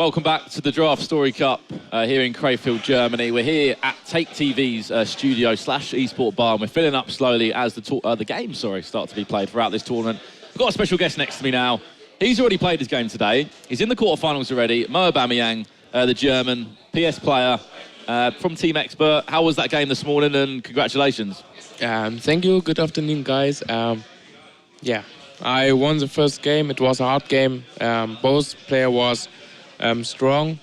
Welcome back to the DraftStory Cup here in Krefeld, Germany. We're here at TekKz's studio / esport bar, and we're filling up slowly as the games start to be played throughout this tournament. We've got a special guest next to me now. He's already played his game today. He's in the quarterfinals already. Mo Aubameyang, the German PS player from Team Expert. How was that game this morning, and congratulations? Thank you. Good afternoon, guys. Yeah, I won the first game. It was a hard game. Both player was strong.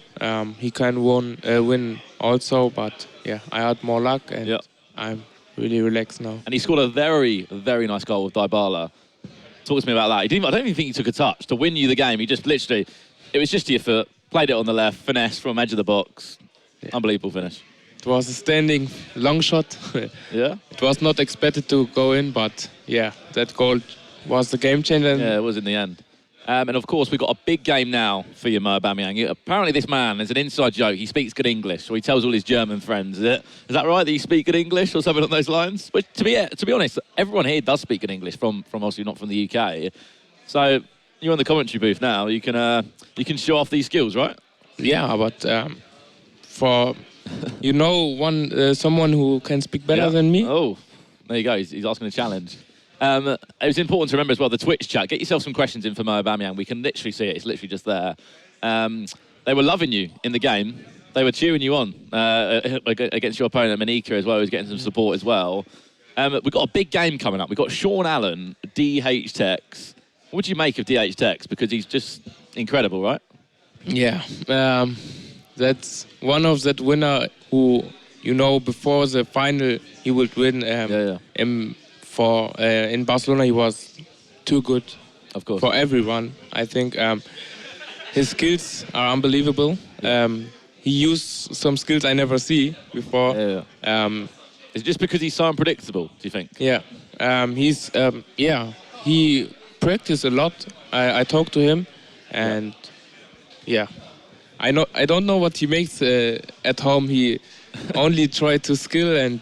He can win also, but yeah, I had more luck, and I'm really relaxed now. And he scored a very, very nice goal with Dybala. Talk to me about that. I don't even think he took a touch to win you the game. He just literally, it was just to your foot, played it on the left, finesse from edge of the box. Yeah. Unbelievable finish. It was a standing long shot. Yeah. It was not expected to go in, but yeah, that goal was the game changer. Yeah, it was in the end. And of course, we've got a big game now for you, Mo Aubameyang. Apparently, this man is an inside joke. He speaks good English, so he tells all his German friends. Is that right, that you speak good English or something along those lines? But to be honest, everyone here does speak good English from obviously not from the UK. So you're in the commentary booth now. You can show off these skills, right? Yeah, but for someone who can speak better than me. Oh, there you go. He's asking a challenge. It was important to remember as well, the Twitch chat. Get yourself some questions in for Mo Aubameyang. We can literally see it. It's literally just there. They were loving you in the game. They were cheering you on against your opponent, Manika, as well, who's getting some support as well. We've got a big game coming up. We've got Sean Allen, DHTekKz. What do you make of DHTekKz? Because he's just incredible, right? Yeah. That's one of that winner who, before the final, he would win. In Barcelona, he was too good, of course, for everyone. I think his skills are unbelievable. He used some skills I never see before. Is it just because he's so unpredictable, do you think? Yeah, he practiced a lot. I talked to him, and I don't know what he makes at home. He only try to skill and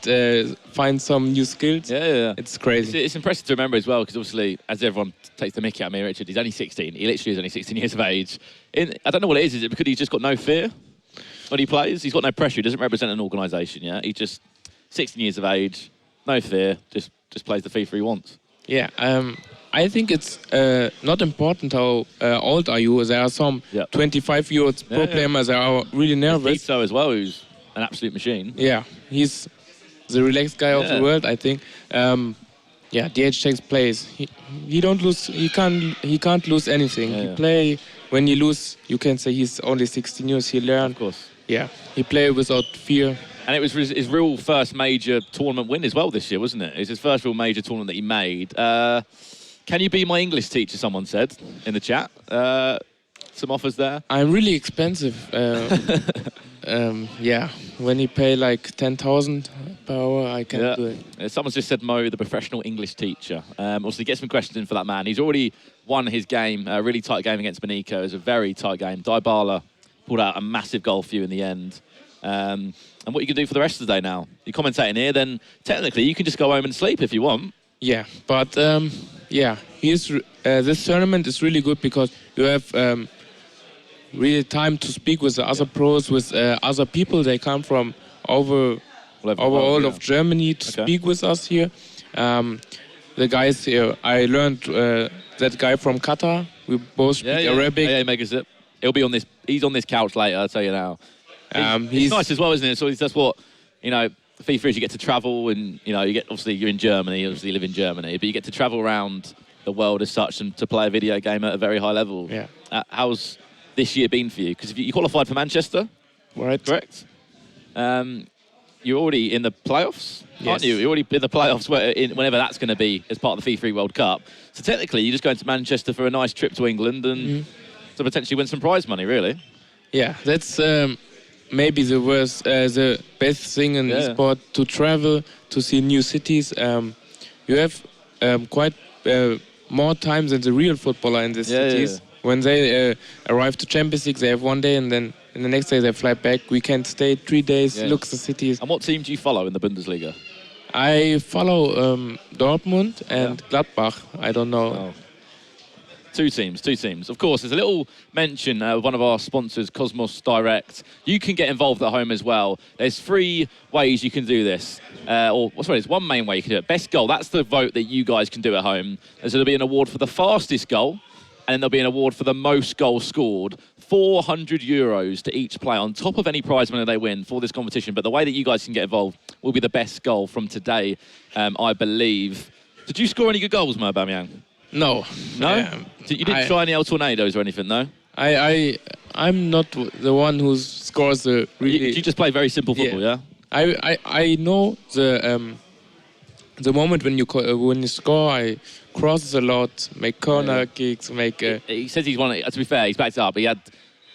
find some new skills. Yeah. It's crazy. It's impressive to remember as well, because obviously, as everyone takes the mickey out of me, Richard, he's only 16. He literally is only 16 years of age. I don't know what it is. Is it because he's just got no fear when he plays? He's got no pressure. He doesn't represent an organisation, yeah? He's just 16 years of age, no fear, just plays the FIFA he wants. Yeah, I think it's not important how old are you. There are some 25-year-old pro players that are really nervous. So as well, who's an absolute machine. Yeah, he's the relaxed guy of the world, I think. DHTekKz plays. He don't lose. He can't lose anything. He play. When you lose, you can say he's only 16 years. He learned. Of course. Yeah, he play without fear. And it was his real first major tournament win as well this year, wasn't it? It was his first real major tournament that he made. Can you be my English teacher? Someone said in the chat. Some offers there. I'm really expensive. When you pay like 10,000 per hour, I can't do it. Someone's just said Mo, the professional English teacher. Also, get some questions in for that man. He's already won his game, a really tight game against Manika. It was a very tight game. Dybala pulled out a massive goal for you in the end. And what you can do for the rest of the day now? You're commentating here, then technically you can just go home and sleep if you want. Yeah, but this tournament is really good because you have really time to speak with the other pros, with other people. They come from all of Germany to speak with us here. The guys here, I learned that guy from Qatar. We both speak Arabic. Yeah, Megazip. He's on this couch later, I'll tell you now. He's nice as well, isn't it? So that's what, FIFA is. You get to travel, and obviously you're in Germany. Obviously you live in Germany, but you get to travel around the world as such and to play a video game at a very high level. Yeah. How's this year been for you? Because you qualified for Manchester, right? Correct. You're already in the playoffs, aren't you? You're already in the playoffs whenever that's going to be as part of the FIFA World Cup. So technically, you're just going to Manchester for a nice trip to England and to potentially win some prize money, really. Yeah, that's maybe the best thing in the sport, to travel, to see new cities. You have quite more time than the real footballer in the cities. Yeah. When they arrive to Champions League, they have one day, and then in the next day they fly back. We can stay 3 days, look at the cities. And what team do you follow in the Bundesliga? I follow Dortmund and Gladbach. I don't know. Oh. Two teams. Of course, there's a little mention of one of our sponsors, Cosmos Direct. You can get involved at home as well. There's 3 ways you can do this. There's one main way you can do it. Best goal, that's the vote that you guys can do at home. There'll be an award for the fastest goal, and then there'll be an award for the most goals scored. €400 to each player on top of any prize money they win for this competition. But the way that you guys can get involved will be the best goal from today, I believe. Did you score any good goals, Mo Aubameyang? No. You didn't try any El Tornadoes or anything, no? I'm not the one who scores the really... You just play very simple football, yeah? I know the moment when you score, I crosses a lot, make corner kicks, make... He says he's won it. To be fair, he's backed up. He had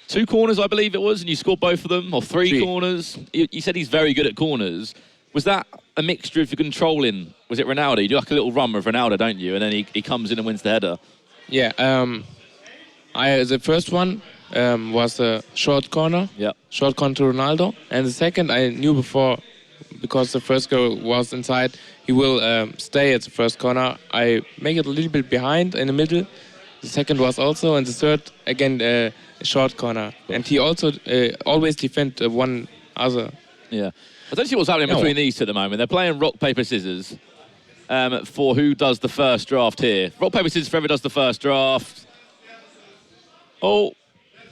2 corners, I believe it was, and you scored both of them, or 3 corners. You said he's very good at corners. Was that a mixture of your controlling? Was it Ronaldo? You do like a little run with Ronaldo, don't you? And then he comes in and wins the header. Yeah. The first one was a short corner. Yeah. Short corner to Ronaldo. And the second I knew before, because the first goal was inside, he will stay at the first corner. I make it a little bit behind in the middle. The second was also, and the third, again, a short corner. And he also always defend one other. Yeah. I don't see what's happening between these two at the moment. They're playing rock, paper, scissors for who does the first draft here. Rock, paper, scissors for whoever does the first draft. Oh,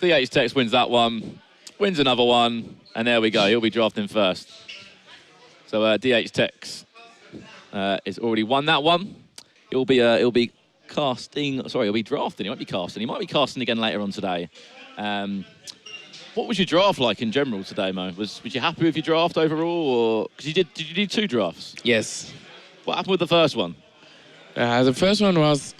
DHTekKz wins that one, wins another one, and there we go. He'll be drafting first. So DHTekKz has already won that one. He'll be casting. Sorry, he'll be drafting. He won't be casting. He might be casting again later on today. What was your draft like in general today, Mo? Was you happy with your draft overall, or because did you do 2 drafts? Yes. What happened with the first one? The first one was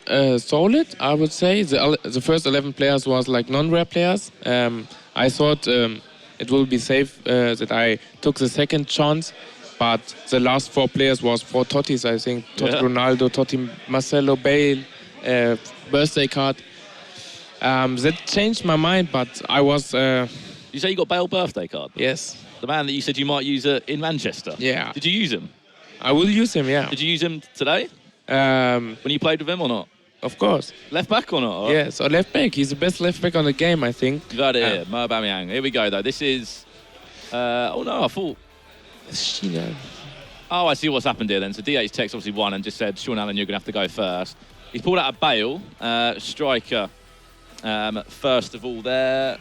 solid, I would say. The first 11 players was like non-rare players. I thought it will be safe that I took the second chance, but the last 4 players was 4 Tottis, I think. Totti Ronaldo, Totti Marcelo, Bale, birthday card. That changed my mind, but I was... You say you got Bale birthday card? Yes. The man that you said you might use in Manchester? Yeah. Did you use him? I will use him, yeah. Did you use him today? When you played with him or not? Of course. Left back or not? Yeah, so left back. He's the best left back on the game, I think. You got it here, Mo Aubameyang. Here we go, though. This is... oh, no, I thought... Oh, I see what's happened here, then. So DHTekKz obviously won and just said, Sean Allen, you're going to have to go first. He's pulled out a Bale, striker, first of all there.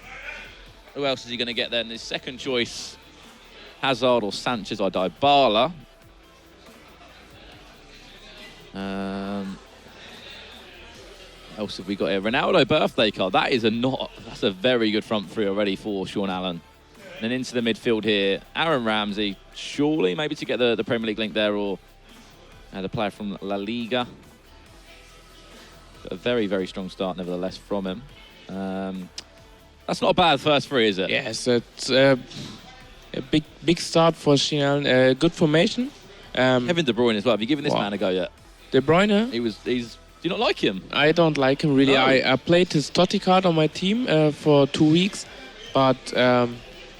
Who else is he going to get then? His second choice, Hazard or Sanchez or Dybala. Else have we got here? Ronaldo birthday card. That's a very good front 3 already for Sean Allen. And then into the midfield here, Aaron Ramsey, surely maybe to get the Premier League link there, or the player from La Liga. But a very, very strong start nevertheless from him. That's not a bad first 3, is it? Yes, it's a big start for Sean Allen. Good formation. Kevin De Bruyne as well. Have you given this man a go yet? De Bruyne? Do you not like him? I don't like him really. I played his Totti card on my team for 2 weeks, but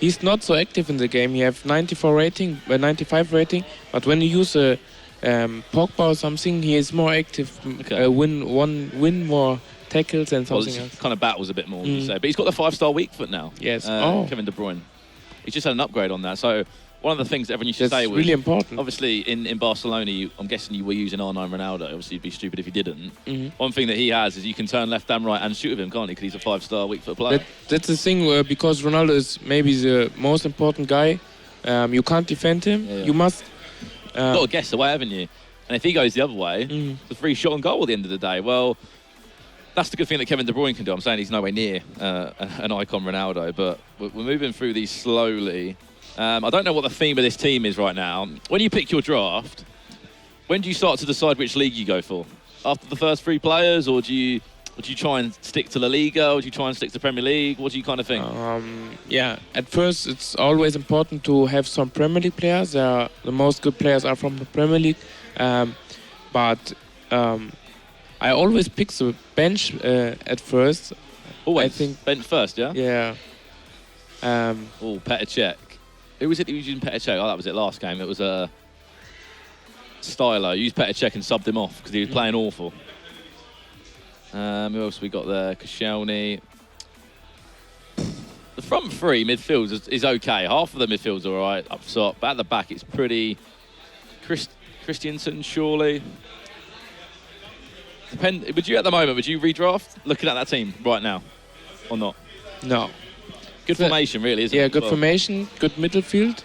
he's not so active in the game. He have 95 rating, but when you use a Pogba or something, he is more active. Okay. Win more tackles and something else. Kind of battles a bit more, would you say? But he's got the 5-star weak foot now. Yes. Kevin De Bruyne. He's just had an upgrade on that. So one of the things that everyone used to say was really important. Obviously, in Barcelona, I'm guessing you were using R9 Ronaldo. Obviously, you'd be stupid if you didn't. One thing that he has is you can turn left and right and shoot with him, can't he? Because he's a 5-star weak foot player. That's the thing, because Ronaldo is maybe the most important guy. You can't defend him. Yeah. You must... You've got to guess away, haven't you? And if he goes the other way, it's a free shot on goal at the end of the day. Well, that's the good thing that Kevin De Bruyne can do. I'm saying he's nowhere near an icon Ronaldo, but we're moving through these slowly. I don't know what the theme of this team is right now. When you pick your draft, when do you start to decide which league you go for? After the first 3 players, or do you try and stick to La Liga, or do you try and stick to Premier League? What do you kind of think? Yeah, at first it's always important to have some Premier League players. The most good players are from the Premier League. But I always pick the bench at first. Always? I think bench first, yeah? Yeah. Petr Cech. Who was it who was using Petr Cech? Oh, that was it last game. It was Stylo. Used Petr Cech and subbed him off because he was playing awful. Who else we got there? Koscielny. The front three midfield is okay. Half of the midfield's all right up top, but at the back it's pretty. Christiansen, surely. Would you redraft looking at that team right now, or not? No. Good formation, really, isn't it? Yeah, good formation, good midfield.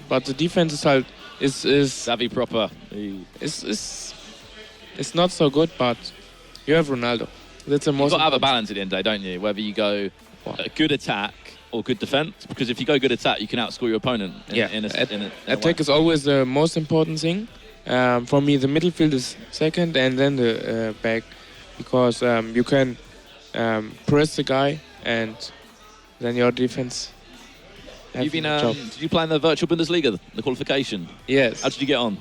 But the defense is savvy proper. It's not so good, but you have Ronaldo. That's the most. You've got to have a balance at the end of the day, don't you? Whether you go a good attack or good defense, because if you go good attack, you can outscore your opponent. Attack is always the most important thing. For me, the midfield is second, and then the back, because you can press the guy, and then your defense. Did you play in the virtual Bundesliga, the qualification? Yes. How did you get on?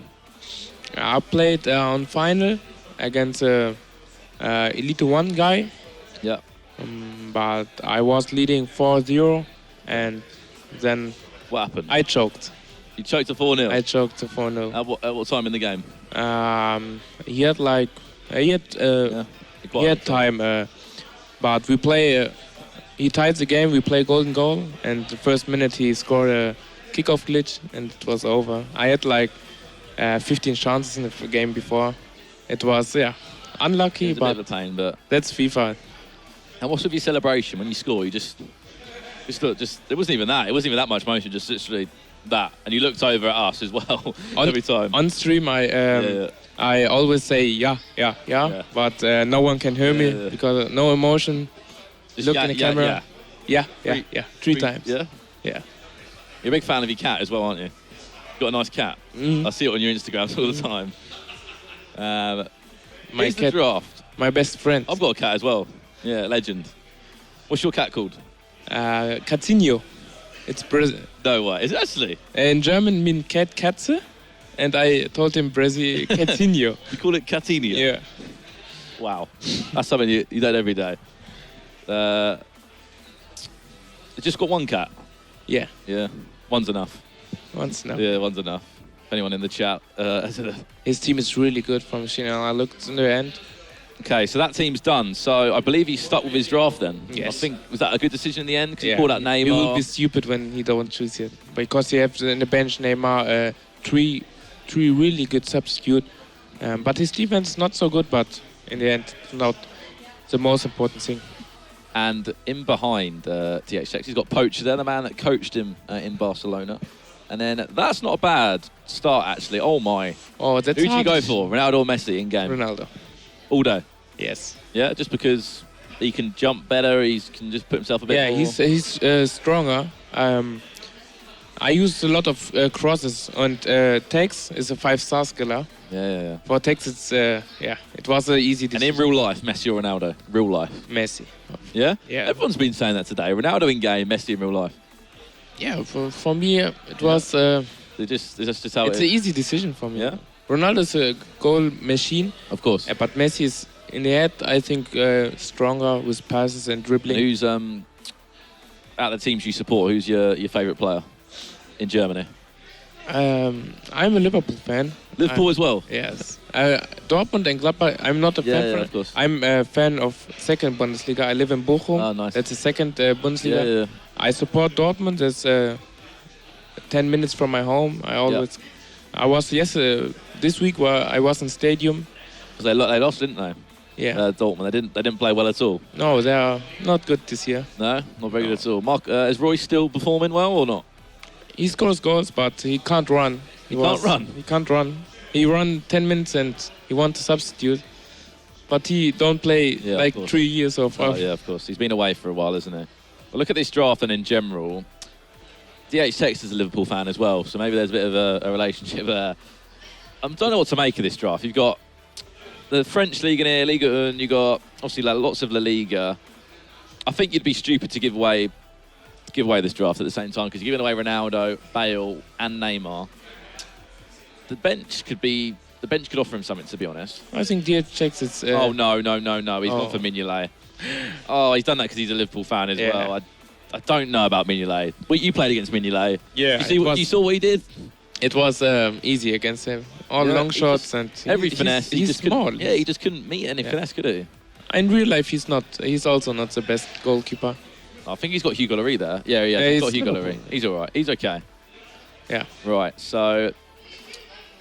I played on final against Elite 1 guy. Yeah. But I was leading 4-0, and then what happened? I choked. You choked to 4-0? I choked to 4-0. At what time in the game? He had time, but we play. He tied the game. We play golden goal, and the first minute he scored a kickoff glitch, and it was over. I had 15 chances in the game before. It was unlucky, but a bit of a pain, but that's FIFA. And what's with your celebration when you score? You just it wasn't even that. It wasn't even that much motion. Just literally that, and you looked over at us as well every time. On stream, I always say yeah, but no one can hear me because no emotion. Just look in the camera. Yeah. Three times. Yeah. Yeah. You're a big fan of your cat as well, aren't you? You've got a nice cat. I see it on your Instagrams all the time. My cat, draft. My best friend. I've got a cat as well. Yeah, legend. What's your cat called? Catinho. It's Brazil. No way. Is it actually? In German mean cat Katze, and I told him Brazil Catinho. You call it Catinho? Yeah. Wow. That's something you don't every day. You just got one cat? Yeah. Yeah. One's enough. One's enough. Yeah, one's enough. If anyone in the chat. His team is really good from Sean Allen. I looked in the end. Okay, so that team's done. So I believe he's stuck with his draft then. Yes. I think, was that a good decision in the end? Because he pulled out Neymar. He will be stupid when he don't choose it. Because he has in the bench Neymar, three really good substitute. But his defense is not so good, but in the end, it's not the most important thing. And in behind DHTekKz, he's got Poacher there, the man that coached him in Barcelona. And then that's not a bad start, actually. Oh, my. Oh, that's Who do you go for, Ronaldo or Messi in game? Ronaldo. All day? Yes. Yeah, just because he can jump better, he can just put himself a bit more... Yeah, he's stronger. I used a lot of crosses, and TekKz is a 5-star skiller. Yeah. For TekKz, it's it was an easy decision. And in real life, Messi or Ronaldo? Real life? Messi. Yeah? Yeah. Everyone's been saying that today. Ronaldo in game, Messi in real life. Yeah, for me, it was... It's just how it's an easy decision for me. Yeah? Ronaldo's a goal machine. Of course. But Messi is, in the head, I think, stronger with passes and dribbling. And who's, out of the teams you support, who's your favourite player in Germany? I'm a Liverpool fan. Liverpool as well? Yes. Dortmund and Gladbach, I'm not a fan. Yeah, of course. I'm a fan of second Bundesliga. I live in Bochum. Oh, nice. That's the second Bundesliga. Yeah. I support Dortmund. That's 10 minutes from my home. I was this week where I was in stadium. Because they lost, didn't they? Yeah. Dortmund. They didn't play well at all. No, they are not good this year. No, not very good at all. Mark, is Royce still performing well or not? He scores goals, but he can't run. He can't run. He run 10 minutes and he wants to substitute, but he don't play 3 years or 5. Oh, yeah, of course. He's been away for a while, isn't he? Well, look at this draft, and in general, DHTekKz is a Liverpool fan as well, so maybe there's a bit of a relationship there. I don't know what to make of this draft. You've got the French league in here, Liga 1. You've got obviously lots of La Liga. I think you'd be stupid to give away this draft at the same time, because you're giving away Ronaldo, Bale, and Neymar. The bench could offer him something, to be honest. I think DHTekKz is... Oh, no. He's gone for Mignolet. Oh, he's done that because he's a Liverpool fan as well. I don't know about Mignolet. Well, you played against Mignolet. Yeah. You saw what he did? It was easy against him. All long shots and every finesse. He's small. Yeah, he just couldn't meet any finesse, could he? In real life, he's not. He's also not the best goalkeeper. I think he's got Hugo Lloris there. Yeah, he's got Hugo Lloris. He's all right. He's okay. Yeah. Right, so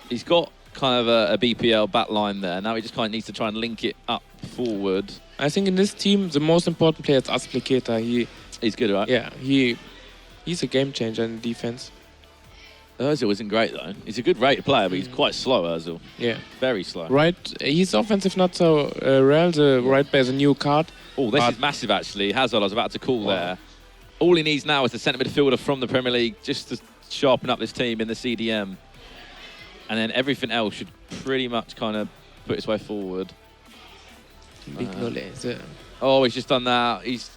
he's got kind of a BPL back line there. Now he just kind of needs to try and link it up forward. I think in this team, the most important player is Azpilicueta. He's good, right? Yeah, he's a game changer in defense. Ozil isn't great, though. He's a good rated player, but he's quite slow, Ozil. Yeah. Very slow. Right, he's offensive, not so real. The right back is a new card. Oh, this is massive, actually. Hazard, I was about to call there. All he needs now is a centre midfielder from the Premier League just to sharpen up this team in the CDM. And then everything else should pretty much kind of put its way forward. Oh, he's just done that. He's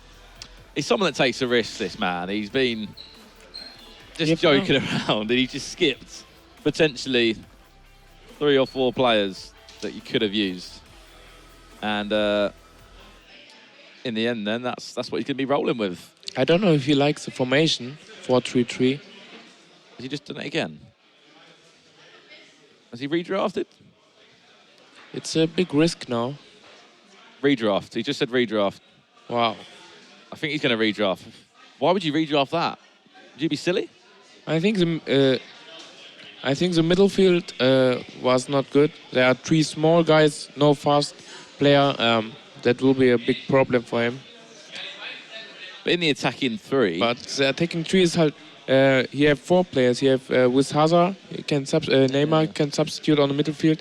someone that takes a risk, this man. He's been just joking around, and he just skipped potentially 3 or 4 players that you could have used. And in the end, then, that's what he's going to be rolling with. I don't know if he likes the formation, 4-3-3. Has he just done it again? Has he redrafted? It's a big risk now. Redraft. He just said redraft. Wow. I think he's going to redraft. Why would you redraft that? Would you be silly? I think the midfield was not good. There are 3 small guys, no fast player. That will be a big problem for him. But in the attacking 3... But the attacking 3 is how... he have 4 players. He have with Hazard, Neymar can substitute on the midfield.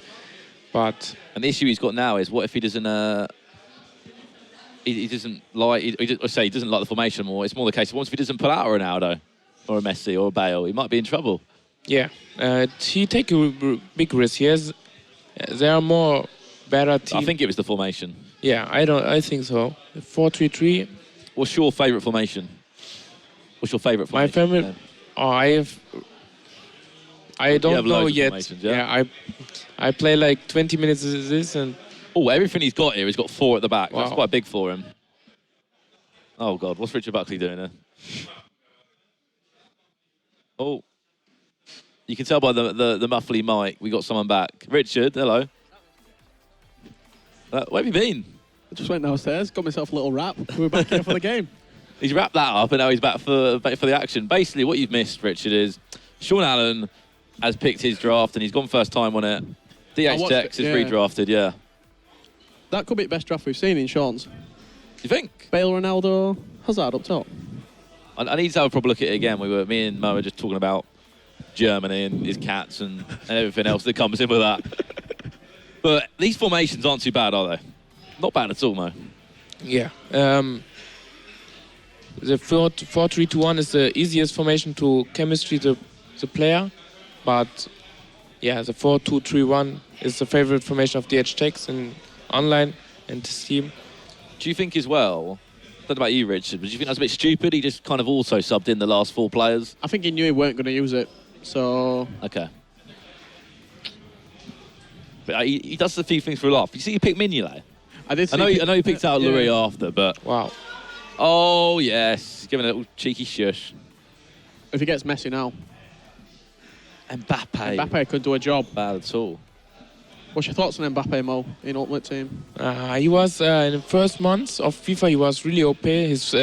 But... And the issue he's got now is, what if he doesn't... He doesn't like the formation more. It's more the case of, what if he doesn't pull out a Ronaldo or a Messi or a Bale? He might be in trouble. Yeah, he take a big risk. There are more better teams. I think it was the formation. Yeah, I think so. 4-3-3. What's your favourite formation? What's your favourite My formation? I don't know yet. Yeah, I play like 20 minutes of this and. Oh, everything he's got here, he's got 4 at the back. Wow. That's quite big for him. Oh, God. What's Richard Buckley doing there? Oh. You can tell by the muffly mic, we got someone back. Richard, hello. Where have you been? I just went downstairs, got myself a little wrap. We were back here for the game. He's wrapped that up, and now he's back for the action. Basically, what you've missed, Richard, is Sean Allen has picked his draft, and he's gone first time on it. DHTekKz is redrafted, yeah. That could be the best draft we've seen in Sean's. You think? Bale, Ronaldo, Hazard up top. I need to have a proper look at it again. Me and Mo were just talking about Germany and his cats and everything else that comes in with that. But these formations aren't too bad, are they? Not bad at all, Mo. Yeah. The 4-3-2-1 is the easiest formation to chemistry the player, but yeah, the 4-2-3-1 is the favorite formation of DHTekKz and online and this team. Do you think as well, I don't know about you, Richard, but do you think that's a bit stupid? He just kind of also subbed in the last 4 players? I think he knew he weren't going to use it, so... Okay. But he does a few things for a laugh. You see, you picked Mignolet. I did. I know you picked out Lloris after, but... Wow. Oh, yes. Giving a little cheeky shush. If he gets Messi now. Mbappe could do a job. Bad at all. What's your thoughts on Mbappe, Mo, in Ultimate Team? He was, in the first months of FIFA, he was really OP. His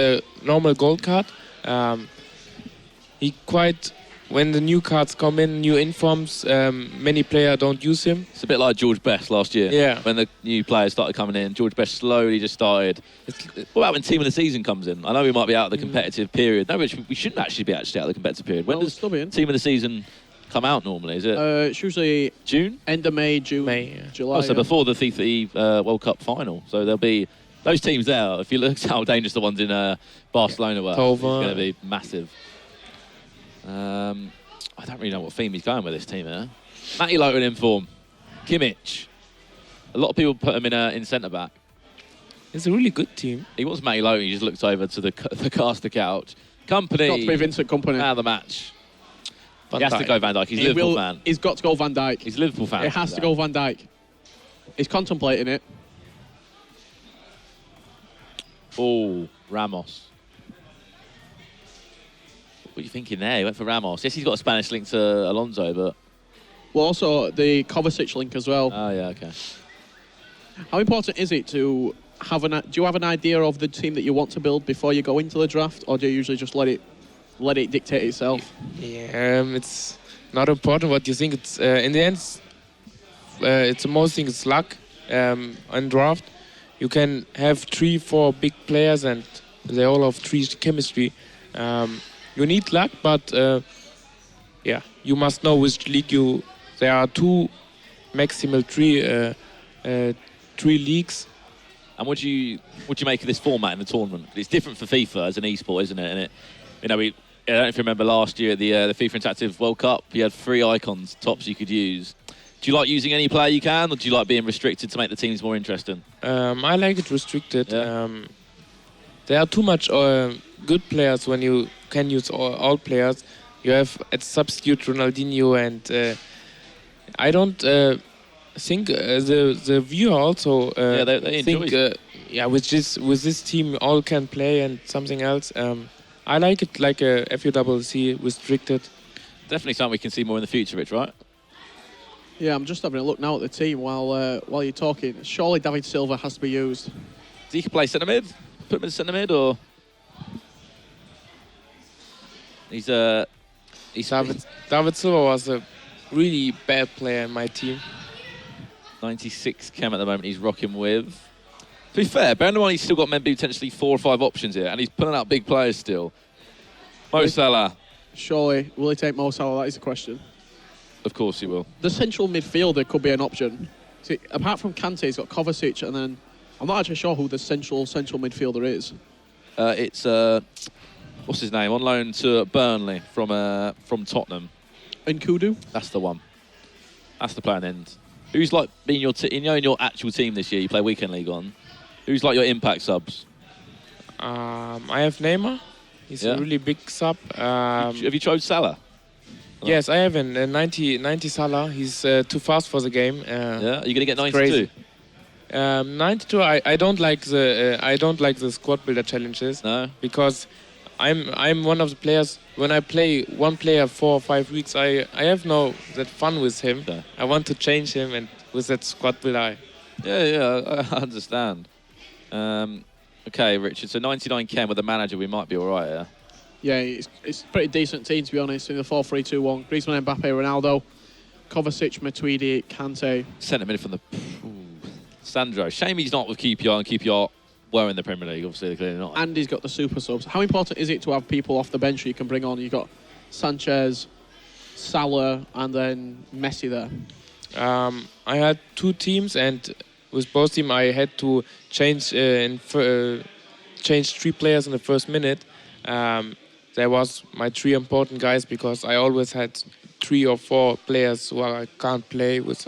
normal gold card. When the new cards come in, new informs, many players don't use him. It's a bit like George Best last year. Yeah. When the new players started coming in, George Best slowly just started. What about when Team of the Season comes in? I know we might be out of the competitive period. No, we shouldn't actually be out of the competitive period. When does Team of the Season come out normally? Is it? It's usually June? End of May, June, July. Oh, so before the FIFA World Cup final. So there'll be those teams there. If you look how dangerous the ones in Barcelona were, it's going to be massive. I don't really know what theme he's going with this team here. Matty Lowton in form. Kimmich. A lot of people put him in centre-back. It's a really good team. He wants Matty Lowton. He just looks over to the caster couch. Company. Got to be Vincent Kompany. Man of the match. He has to go Van Dijk. He's a Liverpool fan. He's got to go Van Dijk. He's a Liverpool fan. It has to go Van Dijk. He's contemplating it. Oh, Ramos. What are you thinking there? He went for Ramos. Yes, he's got a Spanish link to Alonso, but... Well, also the Kovacic link as well. Oh, yeah, okay. How important is it to have do you have an idea of the team that you want to build before you go into the draft, or do you usually just let it dictate itself? Yeah, it's not important what you think. It's in the end, it's the most thing. It's luck. On draft, you can have 3-4 big players, and they all have 3 chemistry. You need luck, but yeah, you must know which league you. There are 2, maximal 3 leagues. And what do you make of this format in the tournament? It's different for FIFA as an esport, isn't it? And it, I don't know if you remember last year at the FIFA Interactive World Cup, you had 3 icons, tops you could use. Do you like using any player you can, or do you like being restricted to make the teams more interesting? I like it restricted. Yeah. There are too much good players when you can use all players. You have at substitute Ronaldinho, and I don't think the viewer also they think with this team all can play and something else. I like it like a FUTTekKz restricted. Definitely something we can see more in the future, Rich, right? Yeah, I'm just having a look now at the team while you're talking. Surely David Silva has to be used. So you can play centre mid? Put him in centre mid, or David Silva was a really bad player in my team. 96 chem at the moment he's rocking with. To be fair, bear in mind he's still got maybe potentially 4 or 5 options here, and he's pulling out big players still. Mo Salah. Surely, will he take Mo Salah? That is the question. Of course he will. The central midfielder could be an option. See, apart from Kante, he's got Kovacic, and then I'm not actually sure who the central midfielder is. It's what's his name? On loan to Burnley from Tottenham. Nkudu? That's the one. That's the plan end. Who's like being in your actual team this year? You play weekend league on. Who's like your impact subs? I have Neymar. He's a really big sub. Have you tried Salah? Yes, I have a 90 Salah. He's too fast for the game. Yeah, are you gonna get 92? Crazy. 92. I don't like the squad builder challenges. No, because I'm one of the players. When I play one player 4 or 5 weeks, I have no that fun with him. Yeah. I want to change him, and with that squad builder. Yeah, I understand. Okay, Richard. So 99 chem with the manager, we might be all right here. Yeah, it's a pretty decent team, to be honest, in the 4-3-2-1. Griezmann, Mbappe, Ronaldo, Kovacic, Matuidi, Kante. Centre mid from the... Sandro. Shame he's not with QPR, and QPR were in the Premier League, obviously they're clearly not. And he's got the super subs. How important is it to have people off the bench you can bring on? You've got Sanchez, Salah, and then Messi there. I had 2 teams, and with both teams I had to change 3 players in the first minute. There was my 3 important guys, because I always had 3 or 4 players who I can't play with.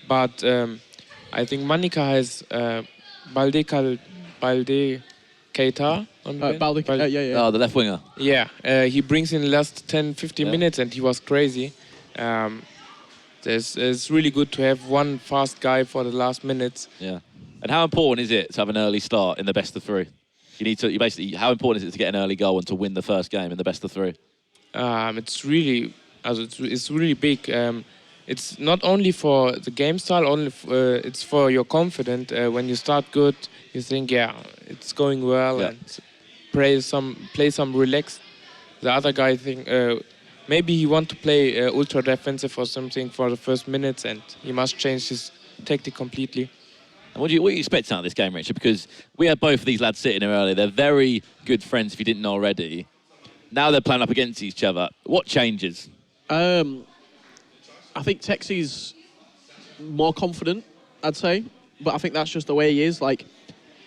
But I think Manika has Balde Keita on the bench. Yeah. Oh, the left winger. Yeah, he brings in the last 10-15 minutes, and he was crazy. It's really good to have one fast guy for the last minutes. Yeah. And how important is it to have an early start in the best of 3? How important is it to get an early goal and to win the first game in the best of 3? It's really big. It's not only for the game style, it's for your confidence. When you start good, you think, yeah, it's going well, and play some relaxed. The other guy think maybe he want to play ultra defensive or something for the first minutes, and he must change his tactic completely. And what are you expecting out of this game, Richard? Because we had both of these lads sitting here earlier. They're very good friends, if you didn't know already. Now they're playing up against each other. What changes? I think TekKz's more confident, I'd say. But I think that's just the way he is. Like,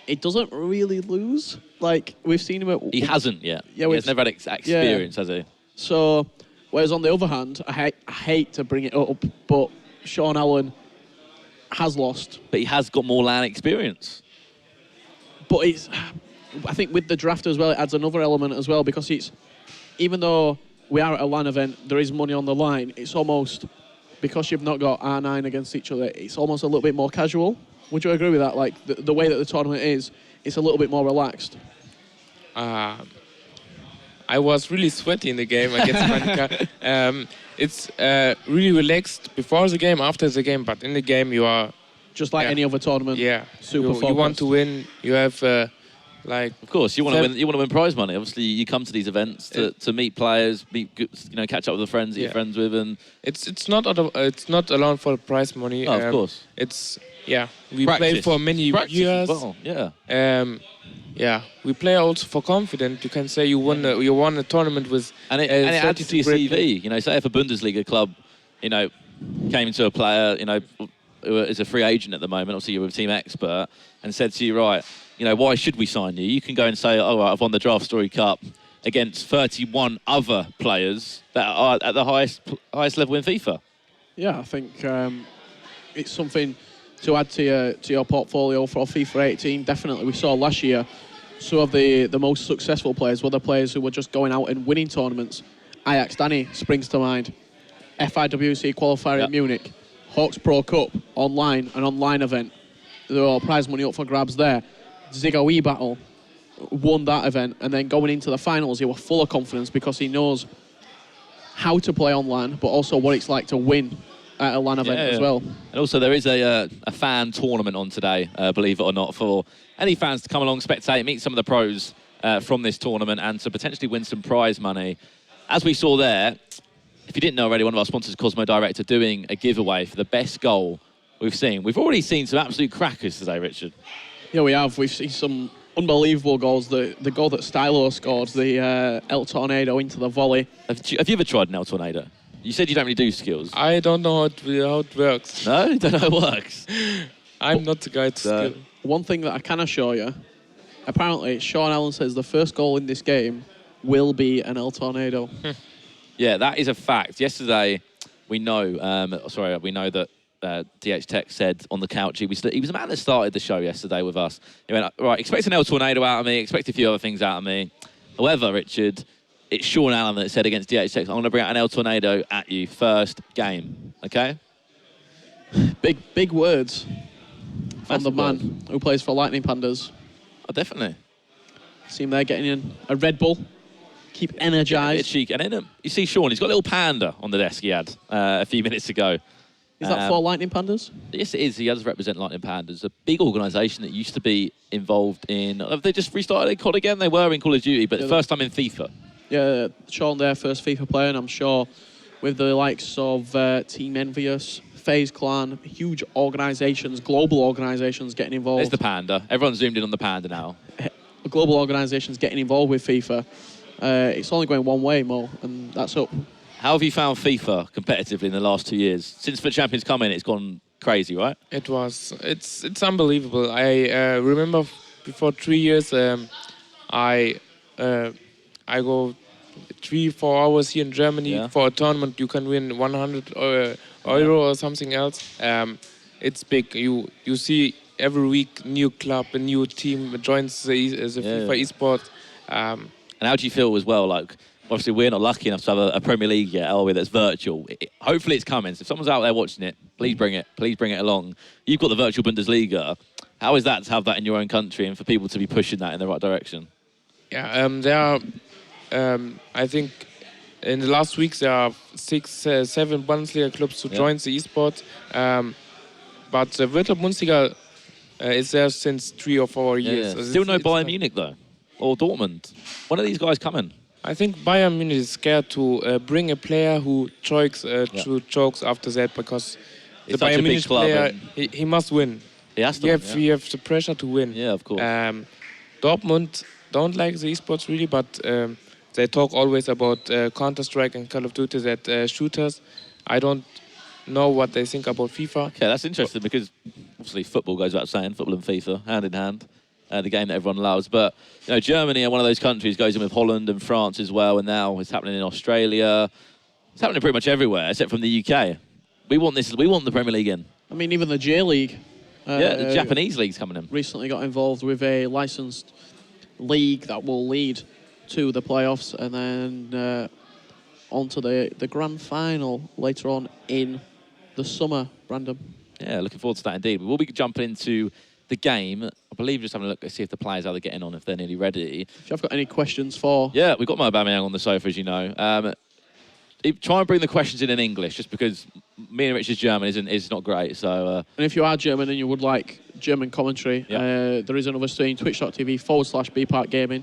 it doesn't really lose. Like, we've seen him at... He hasn't yet. Yeah, he has never had experience, has he? So, whereas on the other hand, I hate to bring it up, but Sean Allen has lost. But he has got more LAN experience. But I think with the draft as well, it adds another element as well, because even though we are at a LAN event, there is money on the line, it's almost, because you've not got R9 against each other, it's almost a little bit more casual. Would you agree with that? Like, the way that the tournament is, it's a little bit more relaxed. I I was really sweaty in the game against Monica. It's really relaxed before the game, after the game, but in the game you are... Just like any other tournament. Yeah. Super focused. You want to win. You have... like, of course, you want to win. You want to win prize money. Obviously, you come to these events to meet players, catch up with the friends that you're friends with, and it's not alone for prize money. Oh, of course, it's we practice. play for many years. Well, yeah. We play also for confidence. You can say you won a tournament with and it adds to your CV. You know, say if a Bundesliga club, came to a player, who is a free agent at the moment, obviously you're a team expert, and said to you, right, why should we sign you? You can go and say, oh, right, I've won the DraftStory Cup against 31 other players that are at the highest level in FIFA. Yeah, I think it's something to add to your portfolio for FIFA 18. Definitely, we saw last year some of the most successful players were the players who were just going out and winning tournaments. Ajax Danny springs to mind. FIWC qualifier in Munich. Hawks Pro Cup, an online event. There were prize money up for grabs there. Zigoe battle, won that event, and then going into the finals, he was full of confidence because he knows how to play online, but also what it's like to win at a LAN event as well. And also there is a fan tournament on today, believe it or not, for any fans to come along, spectate, meet some of the pros from this tournament and to potentially win some prize money. As we saw there, if you didn't know already, one of our sponsors, Cosmo Direct, are doing a giveaway for the best goal we've seen. We've already seen some absolute crackers today, Richard. Yeah, we have. We've seen some unbelievable goals. The goal that Stylo scored, the El Tornado into the volley. Have you ever tried an El Tornado? You said you don't really do skills. I don't know how it works. No? You don't know how it works? I'm not the guy to skill. One thing that I can assure you, apparently Sean Allen says the first goal in this game will be an El Tornado. Yeah, that is a fact. Yesterday, we know that DHTekKz said on the couch, he was the man that started the show yesterday with us. He went, right, expect an El Tornado out of me, expect a few other things out of me. However, Richard, it's Sean Allen that said against DHTekKz, I'm going to bring out an El Tornado at you first game, okay? Big words from the man who plays for Lightning Pandas. Oh, definitely. See him there getting in a Red Bull. Keep energised. Cheek. And then you see Sean, he's got a little panda on the desk he had a few minutes ago. Is that for Lightning Pandas? Yes, it is. He does represent Lightning Pandas, a big organisation that used to be involved in... Have they just restarted their COD again? They were in Call of Duty, but the first time in FIFA. Yeah, Sean, their first FIFA player, and I'm sure with the likes of Team Envious, FaZe Clan, huge organisations, global organisations getting involved. There's the panda. Everyone's zoomed in on the panda now. Global organisations getting involved with FIFA. It's only going one way, Mo, and that's up. How have you found FIFA competitively in the last 2 years? Since FUT Champions come in, it's gone crazy, right? It's unbelievable. I remember before 3 years, I go 3-4 hours here in Germany for a tournament. You can win 100 euro or something else. It's big. You see every week new club, a new team joins the FIFA esports. And how do you feel as well? Like, obviously, we're not lucky enough to have a Premier League yet, are we, that's virtual. Hopefully it's coming. So if someone's out there watching it, please bring it. Please bring it along. You've got the virtual Bundesliga. How is that to have that in your own country and for people to be pushing that in the right direction? Yeah, there are, I think, in the last weeks, there are 6, 7 Bundesliga clubs who joined the esports. But the virtual Bundesliga is there since 3 or 4 years. Yeah. Still no Bayern Munich, though, or Dortmund. When are these guys coming? I think Bayern Munich is scared to bring a player who chokes after that because it's the Bayern Munich player, he must win. He has to you have the pressure to win. Yeah, of course. Dortmund don't like the esports really, but they talk always about Counter-Strike and Call of Duty, that shooters. I don't know what they think about FIFA. Okay, that's interesting because obviously football goes without saying, football and FIFA, hand in hand. The game that everyone loves. But Germany are one of those countries, goes in with Holland and France as well, and now it's happening in Australia. It's happening pretty much everywhere, except from the UK. We want the Premier League in. I mean, even the J League. The Japanese league's coming in. Recently got involved with a licensed league that will lead to the playoffs and then on to the grand final later on in the summer, Brandon. Yeah, looking forward to that indeed. We will be jumping into the game I believe just having a look to see if the players are getting on, if they're nearly ready. If you've got any questions for... Yeah, we've got my Aubameyang on the sofa, as you know. Try and bring the questions in English, just because me and Richard's German is not great. So. And if you are German and you would like German commentary, there is another stream, twitch.tv/BParkGaming,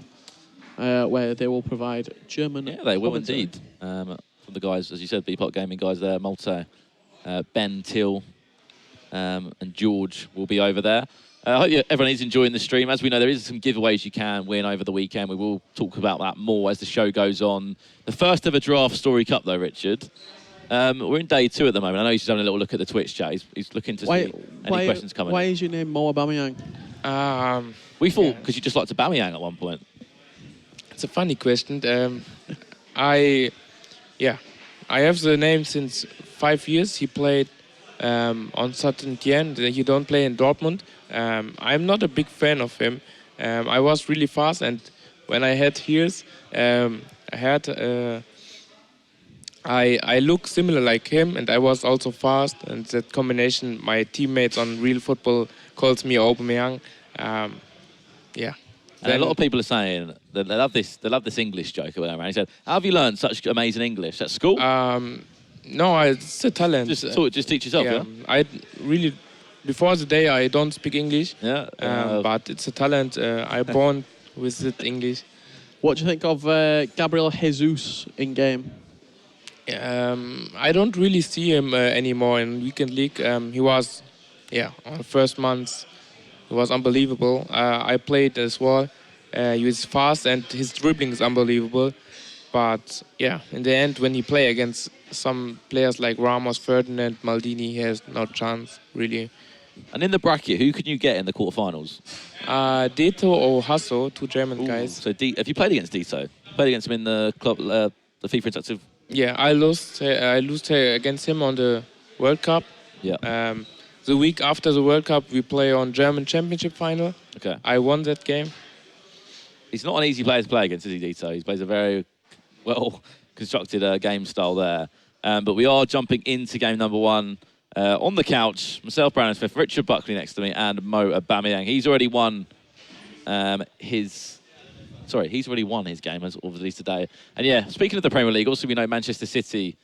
where they will provide German. Yeah, they will commentary. indeed. From the guys, as you said, BPark Gaming guys there, Malte, Ben, Till, and George will be over there. I hope everyone is enjoying the stream. As we know, there is some giveaways you can win over the weekend. We will talk about that more as the show goes on. The first ever Draft Story Cup, though, Richard. We're in day 2 at the moment. I know he's having a little look at the Twitch chat. He's looking to see any questions coming. Why is your name Mo Aubameyang? We thought because you just liked Aubameyang at one point. It's a funny question. I have the name since 5 years. He played on Saint-Étienne. He don't play in Dortmund. I'm not a big fan of him. I was really fast, and when I had ears, I look similar like him, and I was also fast. And that combination, my teammates on Real Football calls me Aubameyang. And a lot of people are saying that they love this English joke or whatever. And he said, "How have you learned such amazing English at school?" No, it's a talent. Just teach yourself, yeah? I really, before the day, I don't speak English. Yeah. But it's a talent. I born with it English. What do you think of Gabriel Jesus in game? I don't really see him anymore in Weekend League. He was, on the first months, he was unbelievable. I played as well. He was fast and his dribbling is unbelievable. But in the end, when he play against some players like Ramos, Ferdinand, Maldini, he has no chance, really. And in the bracket, who can you get in the quarterfinals? Deto or Hasso, 2 German guys. So have you played against Deto? Played against him in the club, the FIFA Interactive? Yeah, I lost against him on the World Cup. Yeah. The week after the World Cup, we play on German Championship final. Okay. I won that game. He's not an easy player to play against, is he, Deto? He plays a very well-constructed game style there. But we are jumping into game number 1 on the couch. Myself, Brandon Smith, Richard Buckley next to me, and Mo Aubameyang. He's already won he's already won his game as of released today. And speaking of the Premier League, also we know Manchester City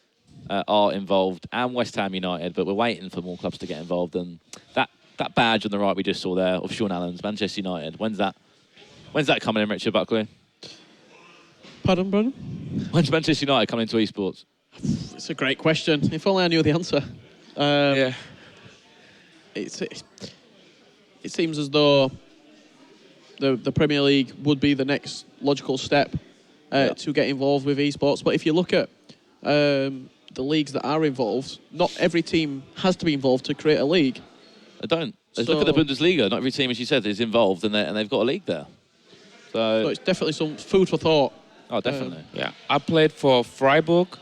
are involved and West Ham United, but we're waiting for more clubs to get involved. And that badge on the right we just saw there of Sean Allen's Manchester United. When's that coming in, Richard Buckley? Pardon, Brandon? When's Manchester United coming into esports? It's a great question. If only I knew the answer. It seems as though the Premier League would be the next logical step to get involved with esports. But if you look at the leagues that are involved, not every team has to be involved to create a league. I don't. Look at the Bundesliga. Not every team, as you said, is involved, and they've got a league there. So it's definitely some food for thought. Oh, definitely. I played for Freiburg,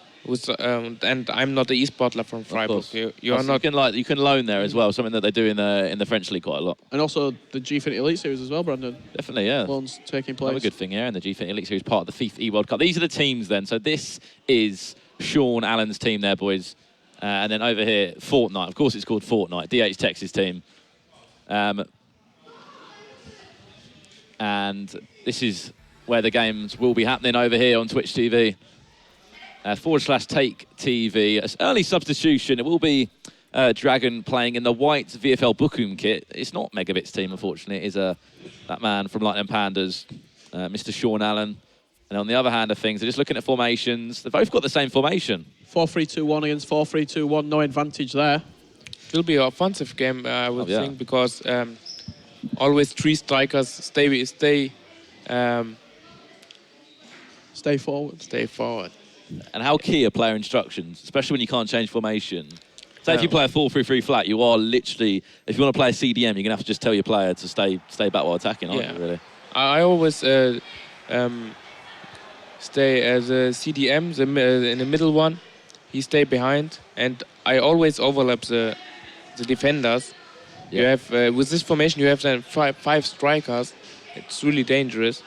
and I'm not an e-sportler from Freiburg. You are not. You can loan there as well. Something that they do in the French league quite a lot. And also the G50 Elite Series as well, Brandon. Definitely, yeah. Loans taking place. Another good thing, and the G50 Elite Series part of the FIFA World Cup. These are the teams then. So this is Sean Allen's team there, boys. And then over here, Fortnite. Of course, it's called Fortnite. DHTekKz's team. And this is where the games will be happening over here on Twitch TV. /TakeTV. It's early substitution. It will be Dragonn playing in the white VFL Bochum kit. It's not Megabit's team, unfortunately. It is that man from Lightning Pandas, Mr. Sean Allen. And on the other hand of things, they're just looking at formations. They've both got the same formation. 4-3-2-1 against 4-3-2-1. No advantage there. It will be an offensive game, I would think, because always 3 strikers stay forward. Stay forward. And how key are player instructions, especially when you can't change formation? So if you play a 4-3-3 flat, you are literally, if you want to play a CDM, you're going to have to just tell your player to stay back while attacking, aren't you, really? I always stay as a CDM, in the middle one. He stay behind, and I always overlap the defenders. Yeah. You have with this formation, you have then five strikers. It's really dangerous.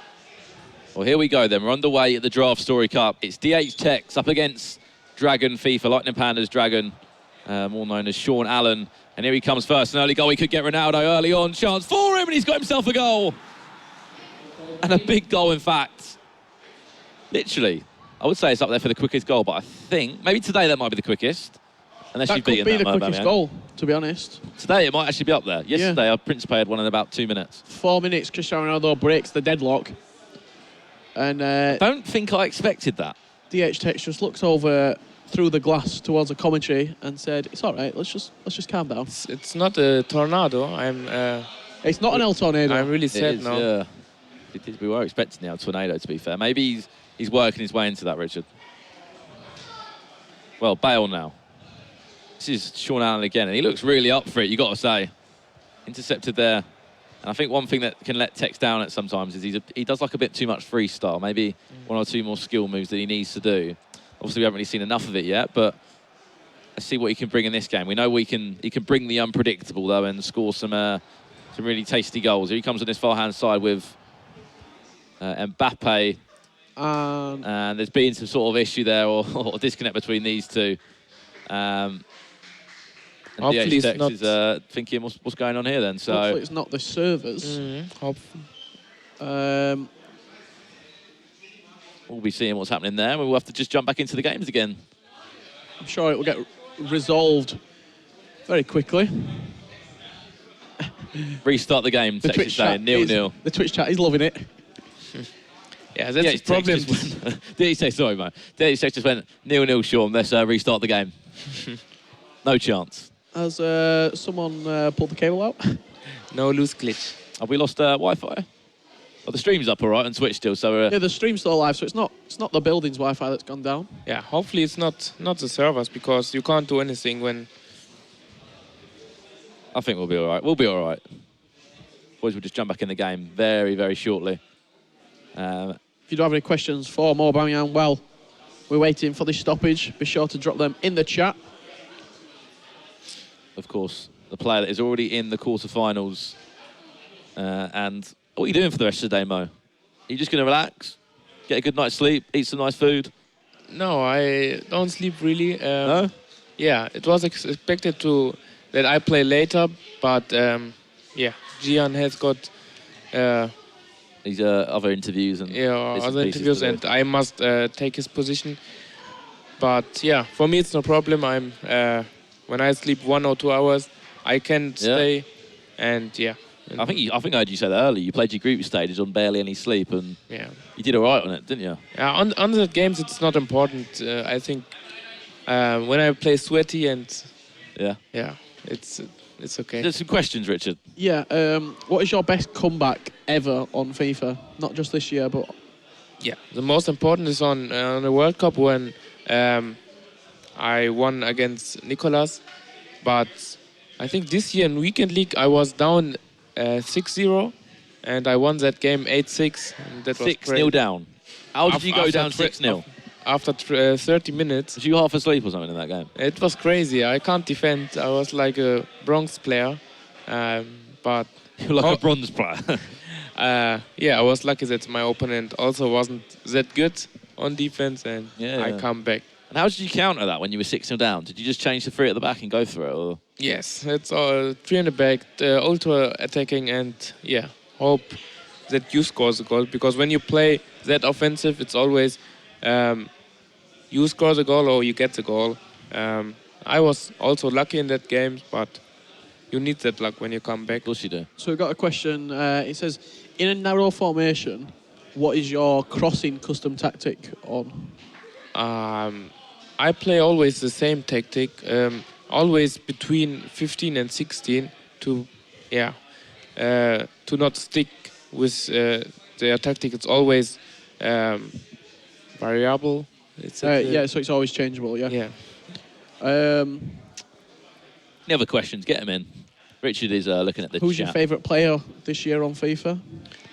Well, here we go then. We're underway at the DraftStory Cup. It's DHTekKz up against Dragonn FIFA, Lightning Pandas Dragonn, more known as Sean Allen. And here he comes first. An early goal. He could get Ronaldo early on. Chance for him, and he's got himself a goal. And a big goal, in fact. Literally, I would say it's up there for the quickest goal, but I think maybe today that might be the quickest. Unless That you've could beaten be that, the quickest goal, to be honest. Today it might actually be up there. Yesterday, our Principe had one in about 2 minutes. 4 minutes, Cristiano Ronaldo breaks the deadlock. And I don't think I expected that. DHTekKz just looks over through the glass towards the commentary and said, "It's all right. Let's just calm down." It's not a tornado. It's not an El Tornado. I'm really sad now. Yeah. We were expecting the El Tornado, to be fair. Maybe he's working his way into that, Richard. Well, Bale now. This is Sean Allen again, and he looks really up for it, you got to say. Intercepted there. And I think one thing that can let Tex down at sometimes is he does like a bit too much freestyle. Maybe one or two more skill moves that he needs to do. Obviously, we haven't really seen enough of it yet, but let's see what he can bring in this game. We know he can bring the unpredictable, though, and score some really tasty goals. Here he comes on this far-hand side with Mbappe. And there's been some sort of issue there or disconnect between these two. And DHTekKz is thinking, what's going on here then? So hopefully it's not the servers. Hopefully. We'll be seeing what's happening there. We'll have to just jump back into the games again. I'm sure it will get resolved very quickly. Restart the game. The Twitch chat 0-0. The Twitch chat is loving it. Yeah, that's the problem. DHTekKz, sorry, mate. DHTekKz just went 0-0, Sean. Let's restart the game. No chance. Has someone pulled the cable out? No loose glitch. Have we lost Wi-Fi? Well, the stream's up all right on Twitch still, so... Yeah, the stream's still alive, so it's not the building's Wi-Fi that's gone down. Yeah, hopefully it's not the servers, because you can't do anything when... I think we'll be all right. We'll be all right. Boys will just jump back in the game very, very shortly. If you do have any questions for Mo Aubameyang, well, we're waiting for this stoppage. Be sure to drop them in the chat. Of course, the player that is already in the quarterfinals. And what are you doing for the rest of the day, Mo? Are you just going to relax, get a good night's sleep, eat some nice food? No, I don't sleep really. No? Yeah, it was expected that I play later, but yeah, Gian has got these other interviews and other interviews, and I must take his position. But yeah, for me it's no problem. I'm when I sleep 1 or 2 hours, I can stay, and yeah. I think I heard you say that earlier. You played your group stages on barely any sleep, and you did all right on it, didn't you? Yeah, on the games it's not important. I think when I play sweaty and it's okay. There's some questions, Richard. Yeah, what is your best comeback ever on FIFA? Not just this year, but... Yeah, the most important is on the World Cup when I won against Nicolas. But I think this year in Weekend League I was down 6-0 and I won that game 8-6. That was 6-0 down. How did you go down 6-0? After 30 minutes. Was you half asleep or something in that game? It was crazy. I can't defend. I was like a bronze player. But you're like a bronze player. Yeah, I was lucky that my opponent also wasn't that good on defense, and I come back. And how did you counter that when you were 6-0 down? Did you just change the 3 at the back and go for it? Or? Yes, it's 3 in the back, ultra attacking, and hope that you score the goal. Because when you play that offensive, it's always you score the goal or you get the goal. I was also lucky in that game, but you need that luck when you come back. Of course you do. So we've got a question. It says, in a narrow formation, what is your crossing custom tactic on? I play always the same tactic, always between 15 and 16 to not stick with their tactic. It's always variable. So it's always changeable, Yeah. Any other questions? Get them in. Richard is looking at the Who's chat. your favourite player this year on FIFA?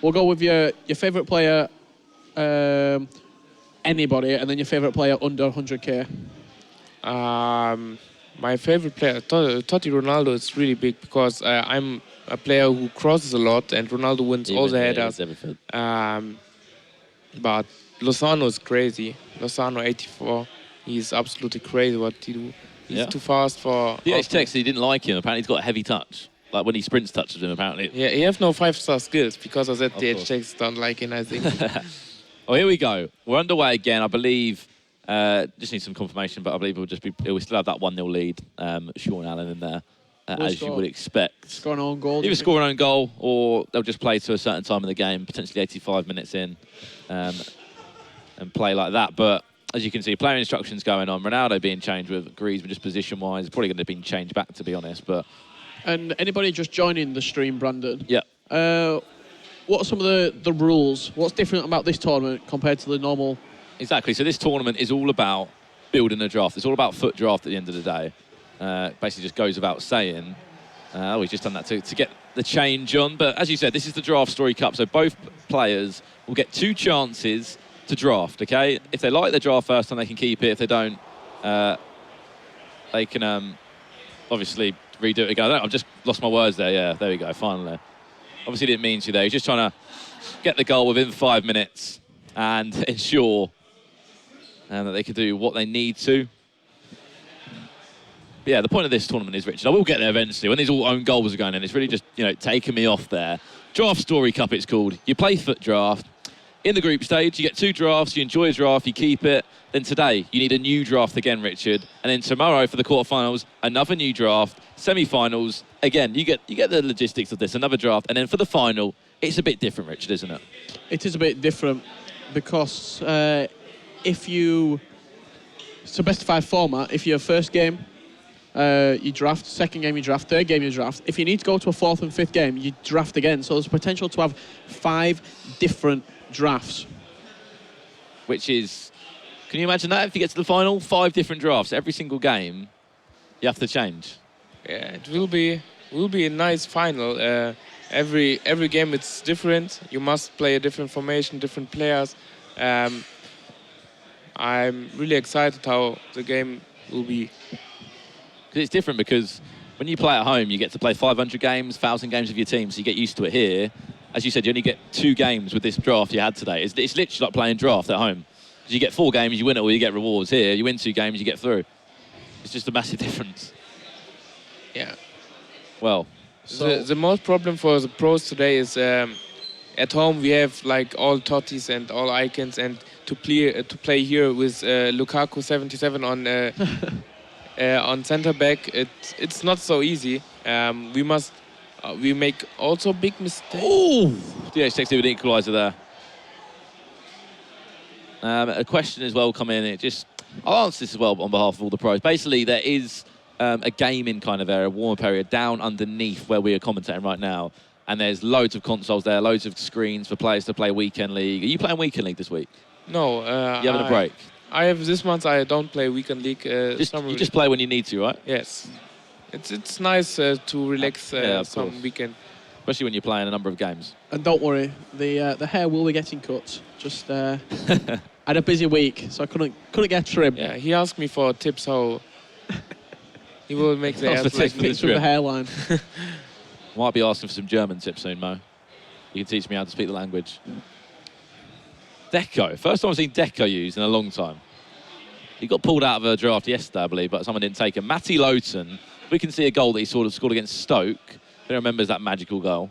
We'll go with your favourite player, anybody, and then your favourite player under 100k. My favourite player, Totti Ronaldo, is really big because I'm a player who crosses a lot, and Ronaldo wins all the headers. But Lozano is crazy. Lozano 84, he's absolutely crazy what he do. He's too fast for... DHTekKz, he didn't like him. Apparently he's got a heavy touch. Like when he sprints touches him, apparently. Yeah, he have no 5-star skills. Because of that, DHTekKz don't like him, I think. Oh, here we go. We're underway again, I believe. Just need some confirmation, but I believe we'll still have that 1-0 lead. Sean Allen in there, as you would expect. Score an own goal. Either score an own goal, or they'll just play to a certain time in the game, potentially 85 minutes in, and play like that. But as you can see, player instructions going on. Ronaldo being changed with Griezmann, just position-wise. Probably going to have been changed back, to be honest. But and anybody just joining the stream, Brandon? Yeah. What are some of the rules? What's different about this tournament compared to the normal? Exactly. So this tournament is all about building a draft. It's all about foot draft at the end of the day. Basically just goes without saying. We've just done that to get the change on. But as you said, this is the DraftStory Cup. So both players will get 2 chances to draft, okay? If they like their draft first time, they can keep it. If they don't, they can obviously redo it again. I've just lost my words there. Yeah, there we go, finally. Obviously didn't mean to there. He's just trying to get the goal within 5 minutes and ensure that they can do what they need to. But yeah, the point of this tournament is, Richard, I will get there eventually, when these all own goals are going in, it's really just, taking me off there. DraftStory Cup, it's called. You play foot draft. In the group stage, you get 2 drafts, you enjoy a draft, you keep it. Then today, you need a new draft again, Richard. And then tomorrow, for the quarterfinals, another new draft. Semi-finals, again, you get the logistics of this, another draft. And then for the final, it's a bit different, Richard, isn't it? It is a bit different because it's a best-of-5 format. If your first game, you draft, second game you draft, third game you draft. If you need to go to a 4th and 5th game, you draft again. So there's potential to have 5 different drafts. Which is, can you imagine that? If you get to the final, 5 different drafts. Every single game, you have to change. Yeah, it will be a nice final. Every game it's different. You must play a different formation, different players. I'm really excited how the game will be. It's different because when you play at home, you get to play 500 games, 1,000 games with your team, so you get used to it here. As you said, you only get 2 games with this draft you had today. It's literally like playing draft at home. You get 4 games, you win it, or you get rewards. Here, you win 2 games, you get through. It's just a massive difference. Yeah. Well, the most problem for the pros today is at home we have like all Tottis and all icons, and to play here with Lukaku 77 on center back, it's not so easy. We make also big mistakes. Oh, DHTekKz with an equaliser there. A question as well come in. I'll answer this as well on behalf of all the pros. Basically, there is a gaming kind of area, warm-up area, down underneath where we are commentating right now. And there's loads of consoles there, loads of screens for players to play Weekend League. Are you playing Weekend League this week? No. You having a break? I have this month. I don't play Weekend League. You just play when you need to, right? Yes. It's nice to relax some weekend. Especially when you're playing a number of games. And don't worry, the hair will be getting cut. Just I had a busy week, so I couldn't get trim. Yeah, he asked me for tips how he will make the hair like picture of the hairline. Might be asking for some German tips soon, Mo. You can teach me how to speak the language. Deco. First time I've seen Deco used in a long time. He got pulled out of a draft yesterday, I believe, but someone didn't take him. Matty Lowton. We can see a goal that he sort of scored against Stoke. Who remembers that magical goal?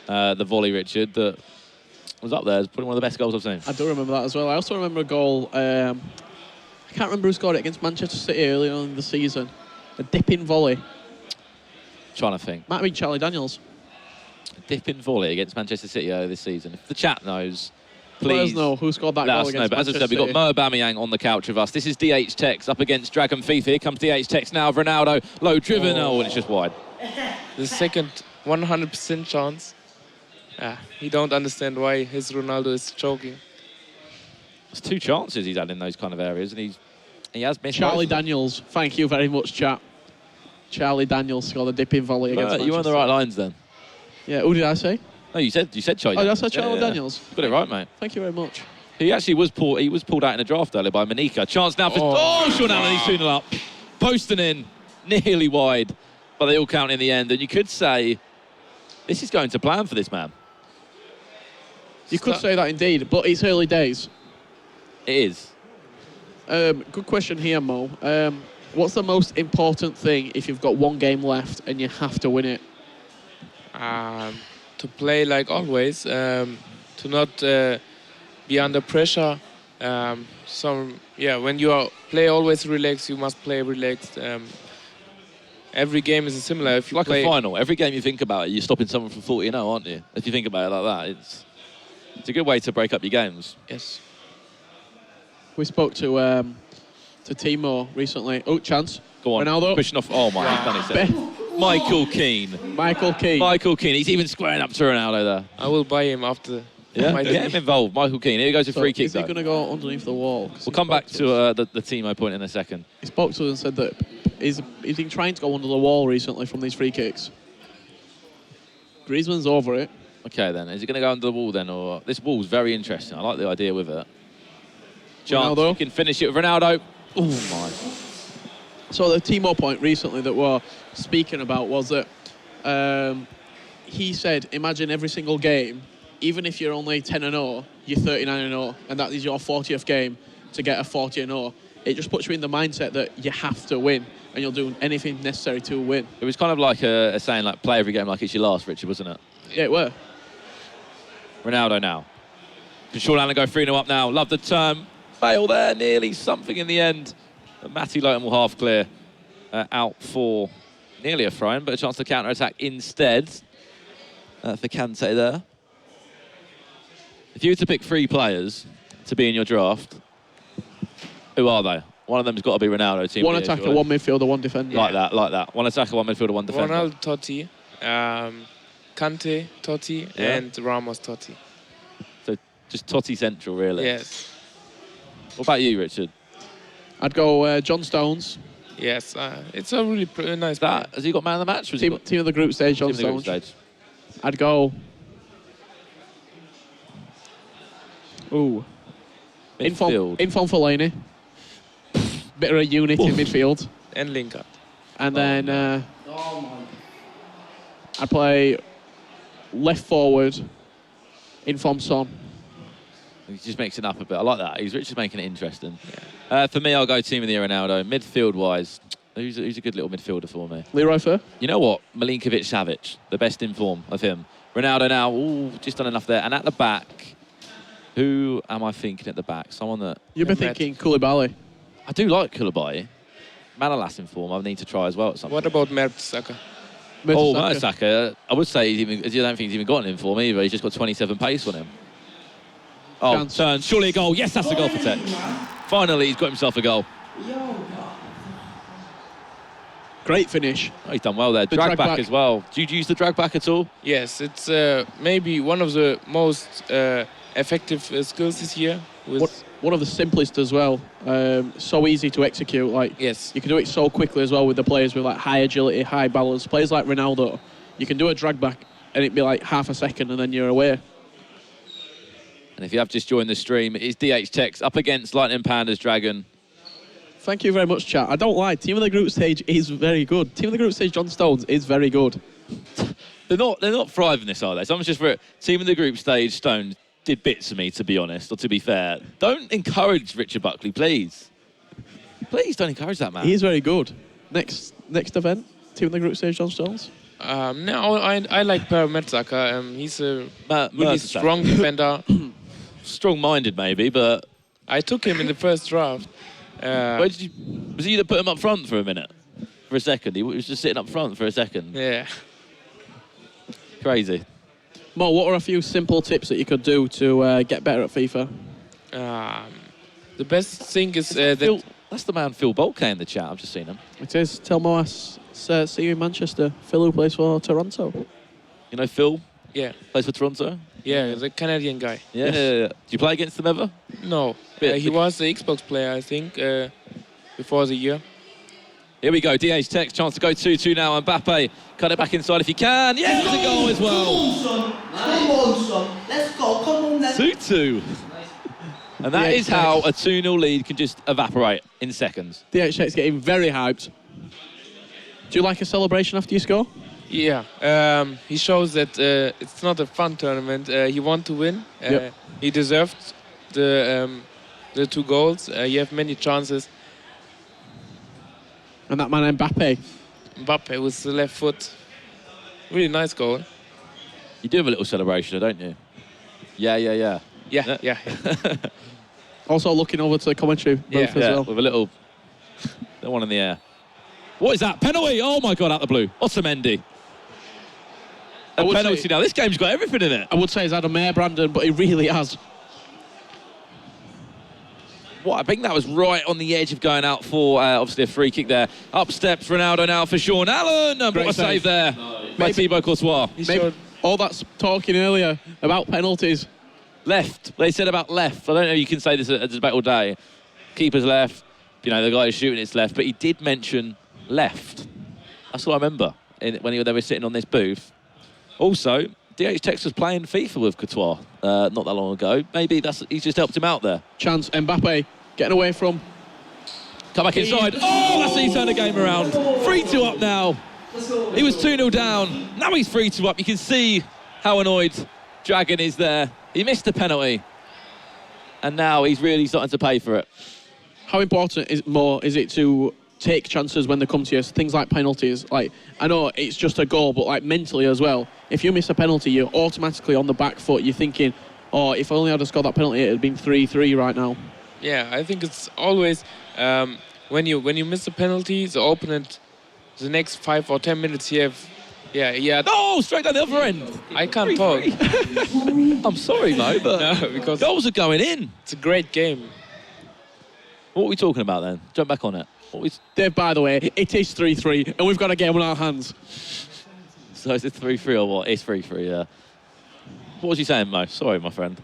The volley, Richard, that was up there. It's probably one of the best goals I've seen. I do remember that as well. I also remember a goal. I can't remember who scored it against Manchester City earlier on in the season. A dipping volley. Trying to think. Might have been Charlie Daniels. A dipping volley against Manchester City earlier this season. If the chat knows, please let us know who scored that goal against But as I said, we've got Mo Aubameyang on the couch with us. This is DHTekKz up against Dragonn FIFA. Here comes DHTekKz now. Ronaldo, low driven. Oh, and it's just wide. The second 100% chance. He don't understand why his Ronaldo is choking. It's 2 chances he's had in those kind of areas, and he has missed. Charlie Daniels, thank you very much, chat. Charlie Daniels scored a dipping volley against Manchester. You were on the right lines then. Yeah, who did I say? No, you said Charlie. Oh, did I say Charlie Daniels? Got it right, mate. Thank you very much. He actually was pulled out in a draft earlier by Manika. Chance now for Sean Allen. He's 2-0 up, posting in, nearly wide, but they all count in the end. And you could say this is going to plan for this man. You could say that indeed, but it's early days. It is. Good question here, Mo. What's the most important thing if you've got one game left and you have to win it? To play like always, to not be under pressure. When you play always relaxed, you must play relaxed. Every game is similar. If you like play a final, every game you think about it, you're stopping someone from 40-0, aren't you? If you think about it like that, it's a good way to break up your games. Yes. We spoke to Timo recently. Oh, chance. Go on. Ronaldo. Pushing off. Oh, my. He's done it. Michael Keane. Michael Keane. Michael Keane. He's even squaring up to Ronaldo there. I will buy him after. Yeah, get him involved. Michael Keane. Here goes a free kick. Is he going to go underneath the wall? We'll come back to the Timo point in a second. He spoke to us and said that he's been trying to go under the wall recently from these free kicks. Griezmann's over it. Okay, then. Is he going to go under the wall then? Or this wall's very interesting. I like the idea with it. Chance. Ronaldo. You can finish it with Ronaldo. Oh, my. So the Timo point recently that we're speaking about was that he said, imagine every single game, even if you're only 10-0, you're 39-0, and that is your 40th game to get a 40-0. It just puts you in the mindset that you have to win, and you'll do anything necessary to win. It was kind of like a saying, like, play every game like it's your last, Richard, wasn't it? Yeah, it were. Ronaldo now. Can Sean Allen go 3-0 up now? Love the turn. Fail there, nearly something in the end. But Matty Lowton will half clear. Out for nearly a throw-in, but a chance to counter-attack instead. For Kante there. If you were to pick 3 players to be in your draft, who are they? One of them's got to be Ronaldo. Team One attacker, one midfielder, one defender. Like that. One attacker, one midfielder, one defender. Ronaldo, Totti, Kante, Totti, and Ramos, Totti. So just Totti central, really. Yes. What about you, Richard? I'd go John Stones. Yes, it's a really nice That has he got man of the match? Team of the group stage, John Stones. I'd go. Ooh. Midfield. Inform Fellaini. Bit of a unit in midfield. And Lingard. And then I'd play left forward. Inform Son. He just mixing up a bit. I like that. He's Richard making it interesting. Yeah. For me, I'll go team of the year Ronaldo. Midfield-wise, who's a good little midfielder for me? Leroy Fer? You know what? Milinkovic-Savic, the best in form of him. Ronaldo now, just done enough there. And at the back, who am I thinking at the back? Someone that... You've been thinking Koulibaly. I do like Koulibaly. Manolas in form, I need to try as well at some point. What about Mertesacker? Mertesacker. I would say I don't think he's even got an in form either. He's just got 27 pace on him. Oh, turn. Surely a goal. Yes, that's a goal for Tech. Finally, he's got himself a goal. Great finish. Oh, he's done well there. Drag back as well. Do you use the drag back at all? Yes, it's maybe one of the most effective skills this year. One of the simplest as well. So easy to execute. Like, yes, you can do it so quickly as well with the players with like high agility, high balance. Players like Ronaldo, you can do a drag back and it'd be like half a second and then you're away. And if you have just joined the stream, it's DHTekKz up against Lightning Panda's Dragonn. Thank you very much, chat. I don't lie. Team of the group stage is very good. Team of the group stage, John Stones, is very good. They're not thriving this, are they? Someone's just for it. Team of the group stage, Stones did bits of me, to be honest, or to be fair. Don't encourage Richard Buckley, please. Please don't encourage that man. He is very good. Next event, Team of the group stage, John Stones. No, I like Per Mertesacker. He's a really strong defender. Strong-minded, maybe, but I took him in the first draft. Where did you? Was he that put him up front for a minute, for a second? He was just sitting up front for a second. Yeah. Crazy. Mo, what are a few simple tips that you could do to get better at FIFA? The best thing is that's the man Phil Bolke in the chat. I've just seen him. It is. Tell Mo see you in Manchester. Phil, who plays for Toronto. You know Phil? Yeah. Plays for Toronto? Yeah, the Canadian guy. Yeah. Do you play against them ever? No. He was the Xbox player, I think, before the year. Here we go. DHTekKz, chance to go 2-2 now. Mbappe, cut it back inside if he can. Yeah, there's a goal as well. Come on, son. Let's go. Come on, then. 2-2. And that is how a 2-0 lead can just evaporate in seconds. DHTekKz getting very hyped. Do you like a celebration after you score? Yeah, he shows that it's not a fun tournament. He wants to win. He deserved the 2 goals. You have many chances. And that man Mbappe. Mbappe with the left foot. Really nice goal. You do have a little celebration, don't you? Yeah. Yeah. Also looking over to the commentary booth as well. With a little one in the air. What is that? Penalty! Oh my God, out the blue. Otamendi. A penalty now. This game's got everything in it. I would say he's had a mare, Brandon, but he really has. What? I think that was right on the edge of going out for, obviously, a free kick there. Up steps Ronaldo now for Sean Allen. And what a save there by Thibaut Courtois. All that talking earlier about penalties. Left. They said about left. I don't know if you can say this at debate all day. Keeper's left. You know, the guy who's shooting it's left. But he did mention left. That's what I remember when they were sitting on this booth. Also, DHTekKz was playing FIFA with Courtois not that long ago. Maybe he's just helped him out there. Chance, Mbappe getting away from. Come back inside. Oh, that's how you turn the game around. 3-2 up now. He was 2-0 down. Now he's 3-2 up. You can see how annoyed Dragonn is there. He missed the penalty. And now he's really starting to pay for it. How important is it to take chances when they come to you? Things like penalties. Like, I know it's just a goal, but like mentally as well. If you miss a penalty, you're automatically on the back foot. You're thinking, oh, if only I'd have scored that penalty, it would have been 3-3 right now. Yeah, I think it's always when you miss a penalty, the opponent, the next 5 or 10 minutes you have, Oh, straight down the other end. I can't talk. I'm sorry, Mo, but no, because goals are going in. It's a great game. What are we talking about then? Jump back on it. Dave, by the way, it is 3-3, and we've got a game on our hands. So is it 3-3 or what? It's 3-3, yeah. What was you saying, Mo? Sorry, my friend.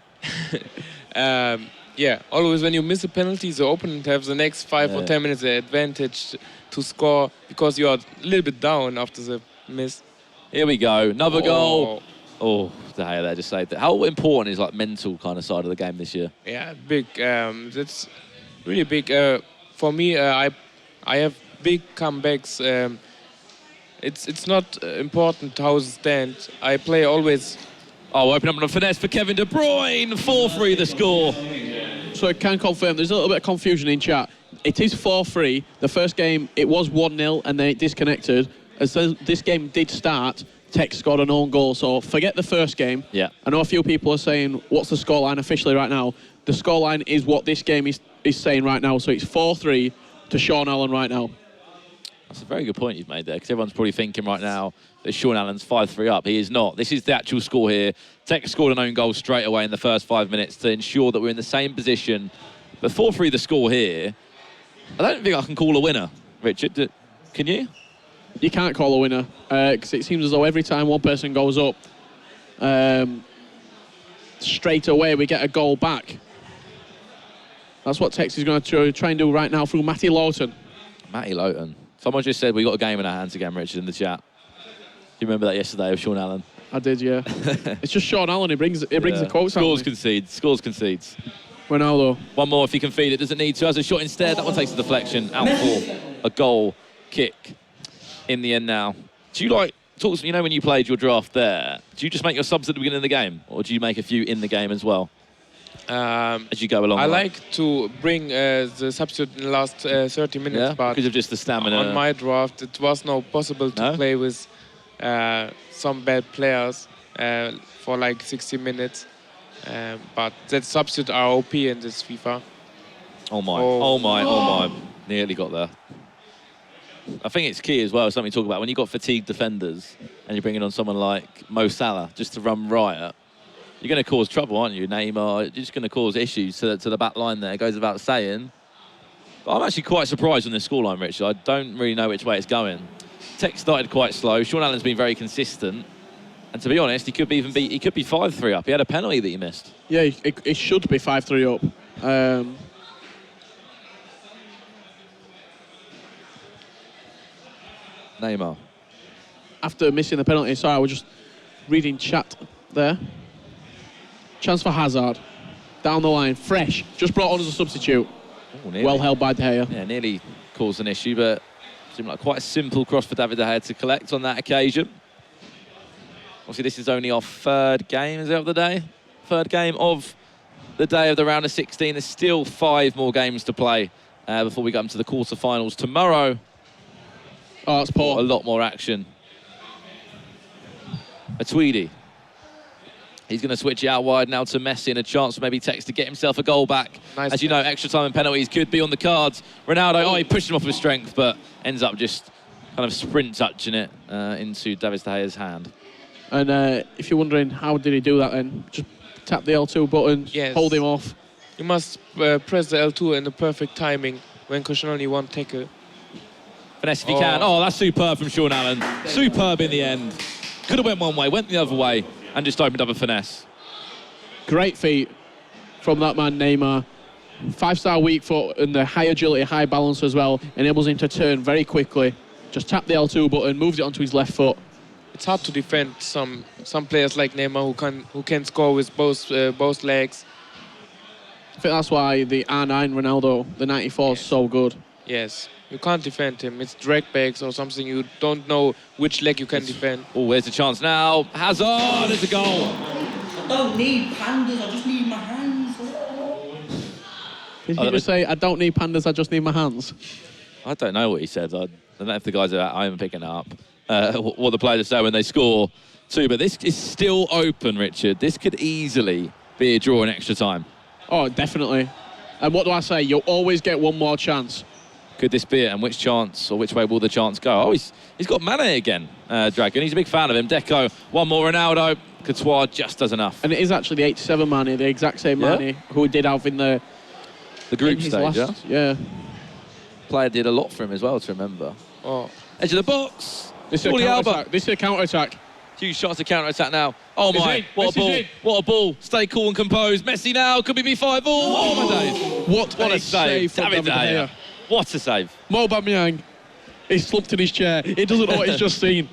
Yeah, always when you miss a penalty, the opponent has the next 5 or 10 minutes the advantage to score because you are a little bit down after the miss. Here we go, another goal. Oh, there just saved it. How important is like mental kind of side of the game this year? Yeah, big. That's really big. For me, I have big comebacks. It's not important how the stand. I play always. Oh, open up on a finesse for Kevin De Bruyne. 4-3 the score. So I can confirm, there's a little bit of confusion in chat. It is 4-3. The first game, it was 1-0 and then it disconnected. As this game did start, Tech scored an own goal. So forget the first game. Yeah. I know a few people are saying, what's the scoreline officially right now? The scoreline is what this game is saying right now. So it's 4-3 to Sean Allen right now. That's a very good point you've made there, because everyone's probably thinking right now that Sean Allen's 5-3 up. He is not. This is the actual score here. Tech scored an own goal straight away in the first 5 minutes to ensure that we're in the same position. But 4-3 the score here. I don't think I can call a winner, Richard. Can you? You can't call a winner, because it seems as though every time one person goes up, straight away we get a goal back. That's what Tex is going to try and do right now through Matty Lowton. Matty Lowton. Someone just said we got a game in our hands again, Richard, in the chat. Do you remember that yesterday of Sean Allen? I did, yeah. It's just Sean Allen. He brings the quotes out. Scores concedes. Ronaldo. One more if he can feed it. Doesn't need to. Has a shot instead. That one takes a deflection. Out for a goal kick in the end now. Do you talk to me, you know when you played your draft there, do you just make your subs at the beginning of the game? Or do you make a few in the game as well? As you go along? I like to bring the substitute in the last 30 minutes, but because of just the stamina. On my draft, it was not possible to play with some bad players for like 60 minutes. But that substitute are OP in this FIFA. Oh my. Nearly got there. I think it's key as well, something to talk about. When you've got fatigued defenders and you're bringing on someone like Mo Salah just to run riot, you're going to cause trouble, aren't you? Neymar, you're just going to cause issues to the back line there. It goes without saying. But I'm actually quite surprised on this scoreline, Richard. I don't really know which way it's going. Tech started quite slow. Sean Allen's been very consistent. And to be honest, he could be 5-3 up. He had a penalty that he missed. Yeah, it should be 5-3 up. Neymar. After missing the penalty, sorry, I was just reading chat there. Chance for Hazard. Down the line, fresh. Just brought on as a substitute. Oh, well held by De Gea. Yeah, nearly caused an issue, but seemed like quite a simple cross for David De Gea to collect on that occasion. Obviously, this is only our third game, is it, of the day? Third game of the day of the round of 16. There's still 5 more games to play before we get into the quarterfinals tomorrow. Oh, it's poor. A lot more action. A Tweedy. He's going to switch it out wide now to Messi, and a chance for maybe Tekz to get himself a goal back. Nice. As you know, extra time and penalties could be on the cards. Ronaldo, he pushed him off with strength, but ends up just kind of sprint touching it into David De Gea's hand. And if you're wondering how did he do that, then just tap the L2 button, hold him off. You must press the L2 in the perfect timing when Cristiano only one tackle. Finesse if you can. Oh, that's superb from Sean Allen. Superb in the end. Could have went one way, went the other way, and just opened up a finesse. Great feet from that man, Neymar. 5-star weak foot and the high agility, high balance as well. Enables him to turn very quickly. Just tap the L2 button, moves it onto his left foot. It's hard to defend some players like Neymar who can score with both legs. I think that's why the R9 Ronaldo, the 94, is so good. Yes, you can't defend him. It's drag backs or something. You don't know which leg you can defend. Oh, there's a chance now. Hazard, there's a goal. I don't need pandas, I just need my hands. Did he just say, I don't need pandas, I just need my hands? I don't know what he said. I don't know if the guys are I'm picking it up. What the players say when they score too. But this is still open, Richard. This could easily be a draw in extra time. Oh, definitely. And what do I say? You'll always get one more chance. Could this be it? And which chance, or which way will the chance go? Oh, he's got Mane again, Dragonn. He's a big fan of him. Deco, one more Ronaldo. Courtois just does enough. And it is actually the 87 Mane, the exact same Mane who we did have in the group stage, yeah? Player did a lot for him as well, to remember. Oh. Edge of the box. This is a counter-attack. Huge shots to counter-attack now. Oh my, what a Messi ball. in. What a ball. Stay cool and composed. Messi now, could be 5-all. Oh my days. What a save from David De Gea. What a save. Aubameyang, he's slumped in his chair. He doesn't know what he's just seen.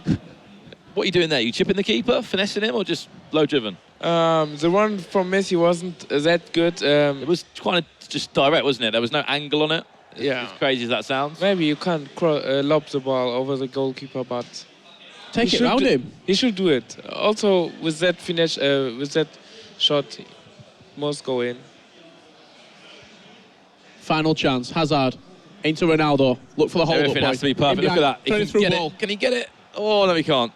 What are you doing there? You chipping the keeper, finessing him, or just low-driven? The one from Messi wasn't that good. It was kind of just direct, wasn't it? There was no angle on it. Yeah. As crazy as that sounds. Maybe you can't lob the ball over the goalkeeper, but... Take it round him. He should do it. Also, with that finish, with that shot, he must go in. Final chance. Hazard into Ronaldo. Look for the hold-up Everything point. has to be perfect. Look at that. He can get it. Can he get it? Oh, no, he can't.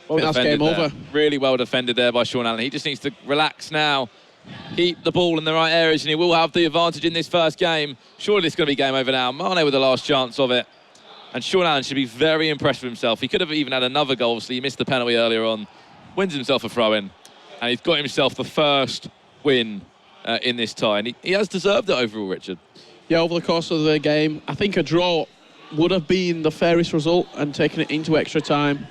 Well, that's game over. Really well defended there by Sean Allen. He just needs to relax now, keep the ball in the right areas, and he will have the advantage in this first game. Surely it's going to be game over now. Mane with the last chance of it. And Sean Allen should be very impressed with himself. He could have even had another goal, so he missed the penalty earlier on. Wins himself a throw-in. And he's got himself the first win in this tie. And he has deserved it overall, Richard. Yeah, over the course of the game, I think a draw would have been the fairest result and taken it into extra time.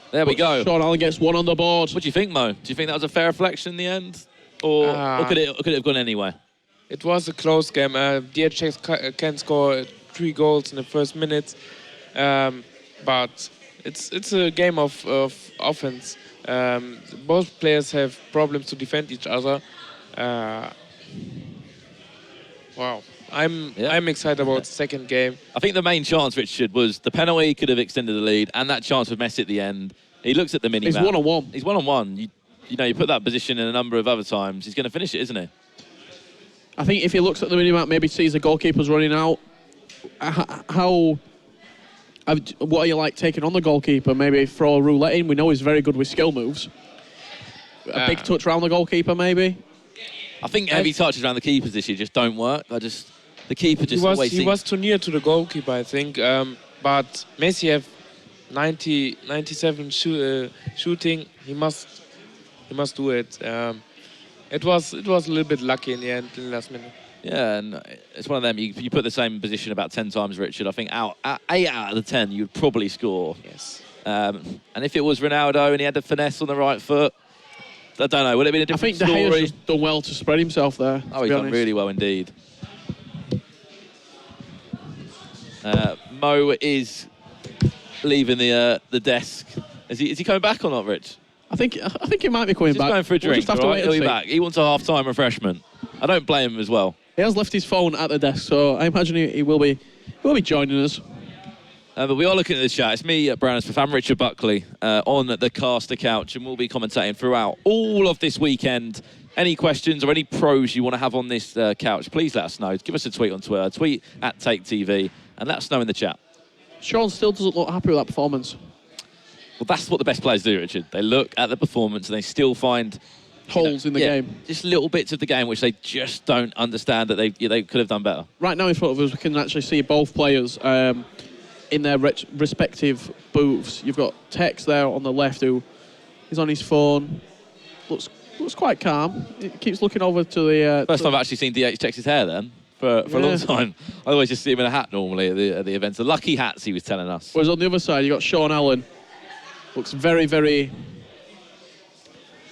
There we go. Sean Allen gets one on the board. What do you think, Mo? Do you think that was a fair reflection in the end? Or could it have gone anywhere? It was a close game. DHTekKz can score 3 goals in the first minutes, but it's a game of offense. Both players have problems to defend each other. Wow, I'm excited about the second game. I think the main chance, Richard, was the penalty could have extended the lead, and that chance with Messi at the end. He looks at the mini-map. He's one-on-one. He's one-on-one. You know, you put that position in a number of other times, he's going to finish it, isn't he? I think if he looks at the mini-map, maybe sees the goalkeeper's running out. What are you like taking on the goalkeeper? Maybe throw a roulette in. We know he's very good with skill moves. A big touch around the goalkeeper, maybe. I think heavy touches around the keepers this year just don't work. The keeper just always he was too near to the goalkeeper, I think. But Messi have 97 shooting. He must do it. It was a little bit lucky in the end, in the last minute. Yeah, and it's one of them. You put the same position about 10 times, Richard. I think 8 out of the 10 you'd probably score. Yes. And if it was Ronaldo and he had the finesse on the right foot, I don't know. Would it have been a different story? I think De Gea's just done well to spread himself there. Oh, he's done really well indeed. Mo is leaving the desk. Is he coming back or not, Rich? I think he might be coming He's back. Just going for a drink. We'll just have to wait He'll and be see. back. He wants a half-time refreshment. I don't blame him as well. He has left his phone at the desk, so I imagine he will be joining us. But we are looking at the chat. It's me, Brandon Smith. I'm Richard Buckley on the Caster Couch, and we'll be commentating throughout all of this weekend. Any questions or any pros you want to have on this couch, please let us know. Give us a tweet on Twitter, tweet @TakeTV, and let us know in the chat. Sean still doesn't look happy with that performance. Well, that's what the best players do, Richard. They look at the performance and they still find holes in the game. Just little bits of the game which they just don't understand that they could have done better. Right now in front of us, we can actually see both players in their respective booths. You've got Tex there on the left, who is on his phone. Looks quite calm. He keeps looking over to the... First time I've actually seen DHTekKz's hair then, for a long time. I always just see him in a hat normally at the events. The lucky hats, he was telling us. Whereas on the other side, you've got Sean Allen. Looks very, very...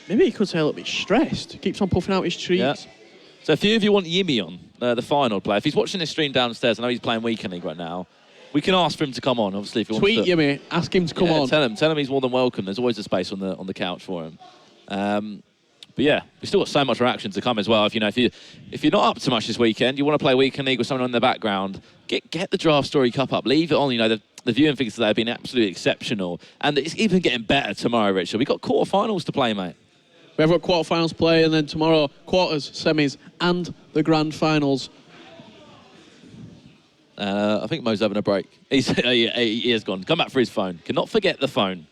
Maybe he could say a little bit stressed. Keeps on puffing out his cheeks. Yeah. So a few of you want Yimmy on, the final player. If he's watching this stream downstairs, I know he's playing Weekend League right now, we can ask for him to come on, obviously, if he wants to. Tweet Yimmy, ask him to come on. Tell him he's more than welcome. There's always a space on the couch for him. But yeah, we've still got so much reaction to come as well. If you're not up to much this weekend, you want to play Weekend League with someone in the background, get the DraftStory Cup up, leave it on. The viewing figures today have been absolutely exceptional, and it's even getting better tomorrow, Richard. We've got quarterfinals to play, mate. We have got quarterfinals play, and then tomorrow quarters, semis, and the grand finals. I think Mo's having a break. He has gone. Come back for his phone. Cannot forget the phone.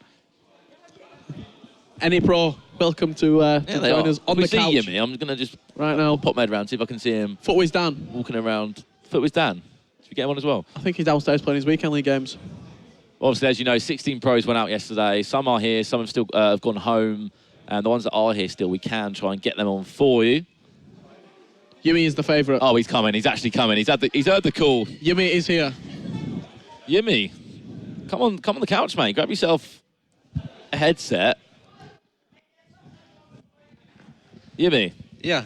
Any pro, welcome to join us on the couch. See Yimmy. I'm going to just right now pop my head around, see if I can see him. Footways Dan. Walking around. Footways Dan. Should we get him on as well? I think he's downstairs playing his weekend league games. Obviously, as you know, 16 pros went out yesterday. Some are here, some have still have gone home. And the ones that are here still, we can try and get them on for you. Yimmy is the favourite. Oh, he's coming. He's actually coming. He's heard the call. Yimmy is here. Yimmy, come on the couch, mate. Grab yourself a headset. Yimmy. Yeah.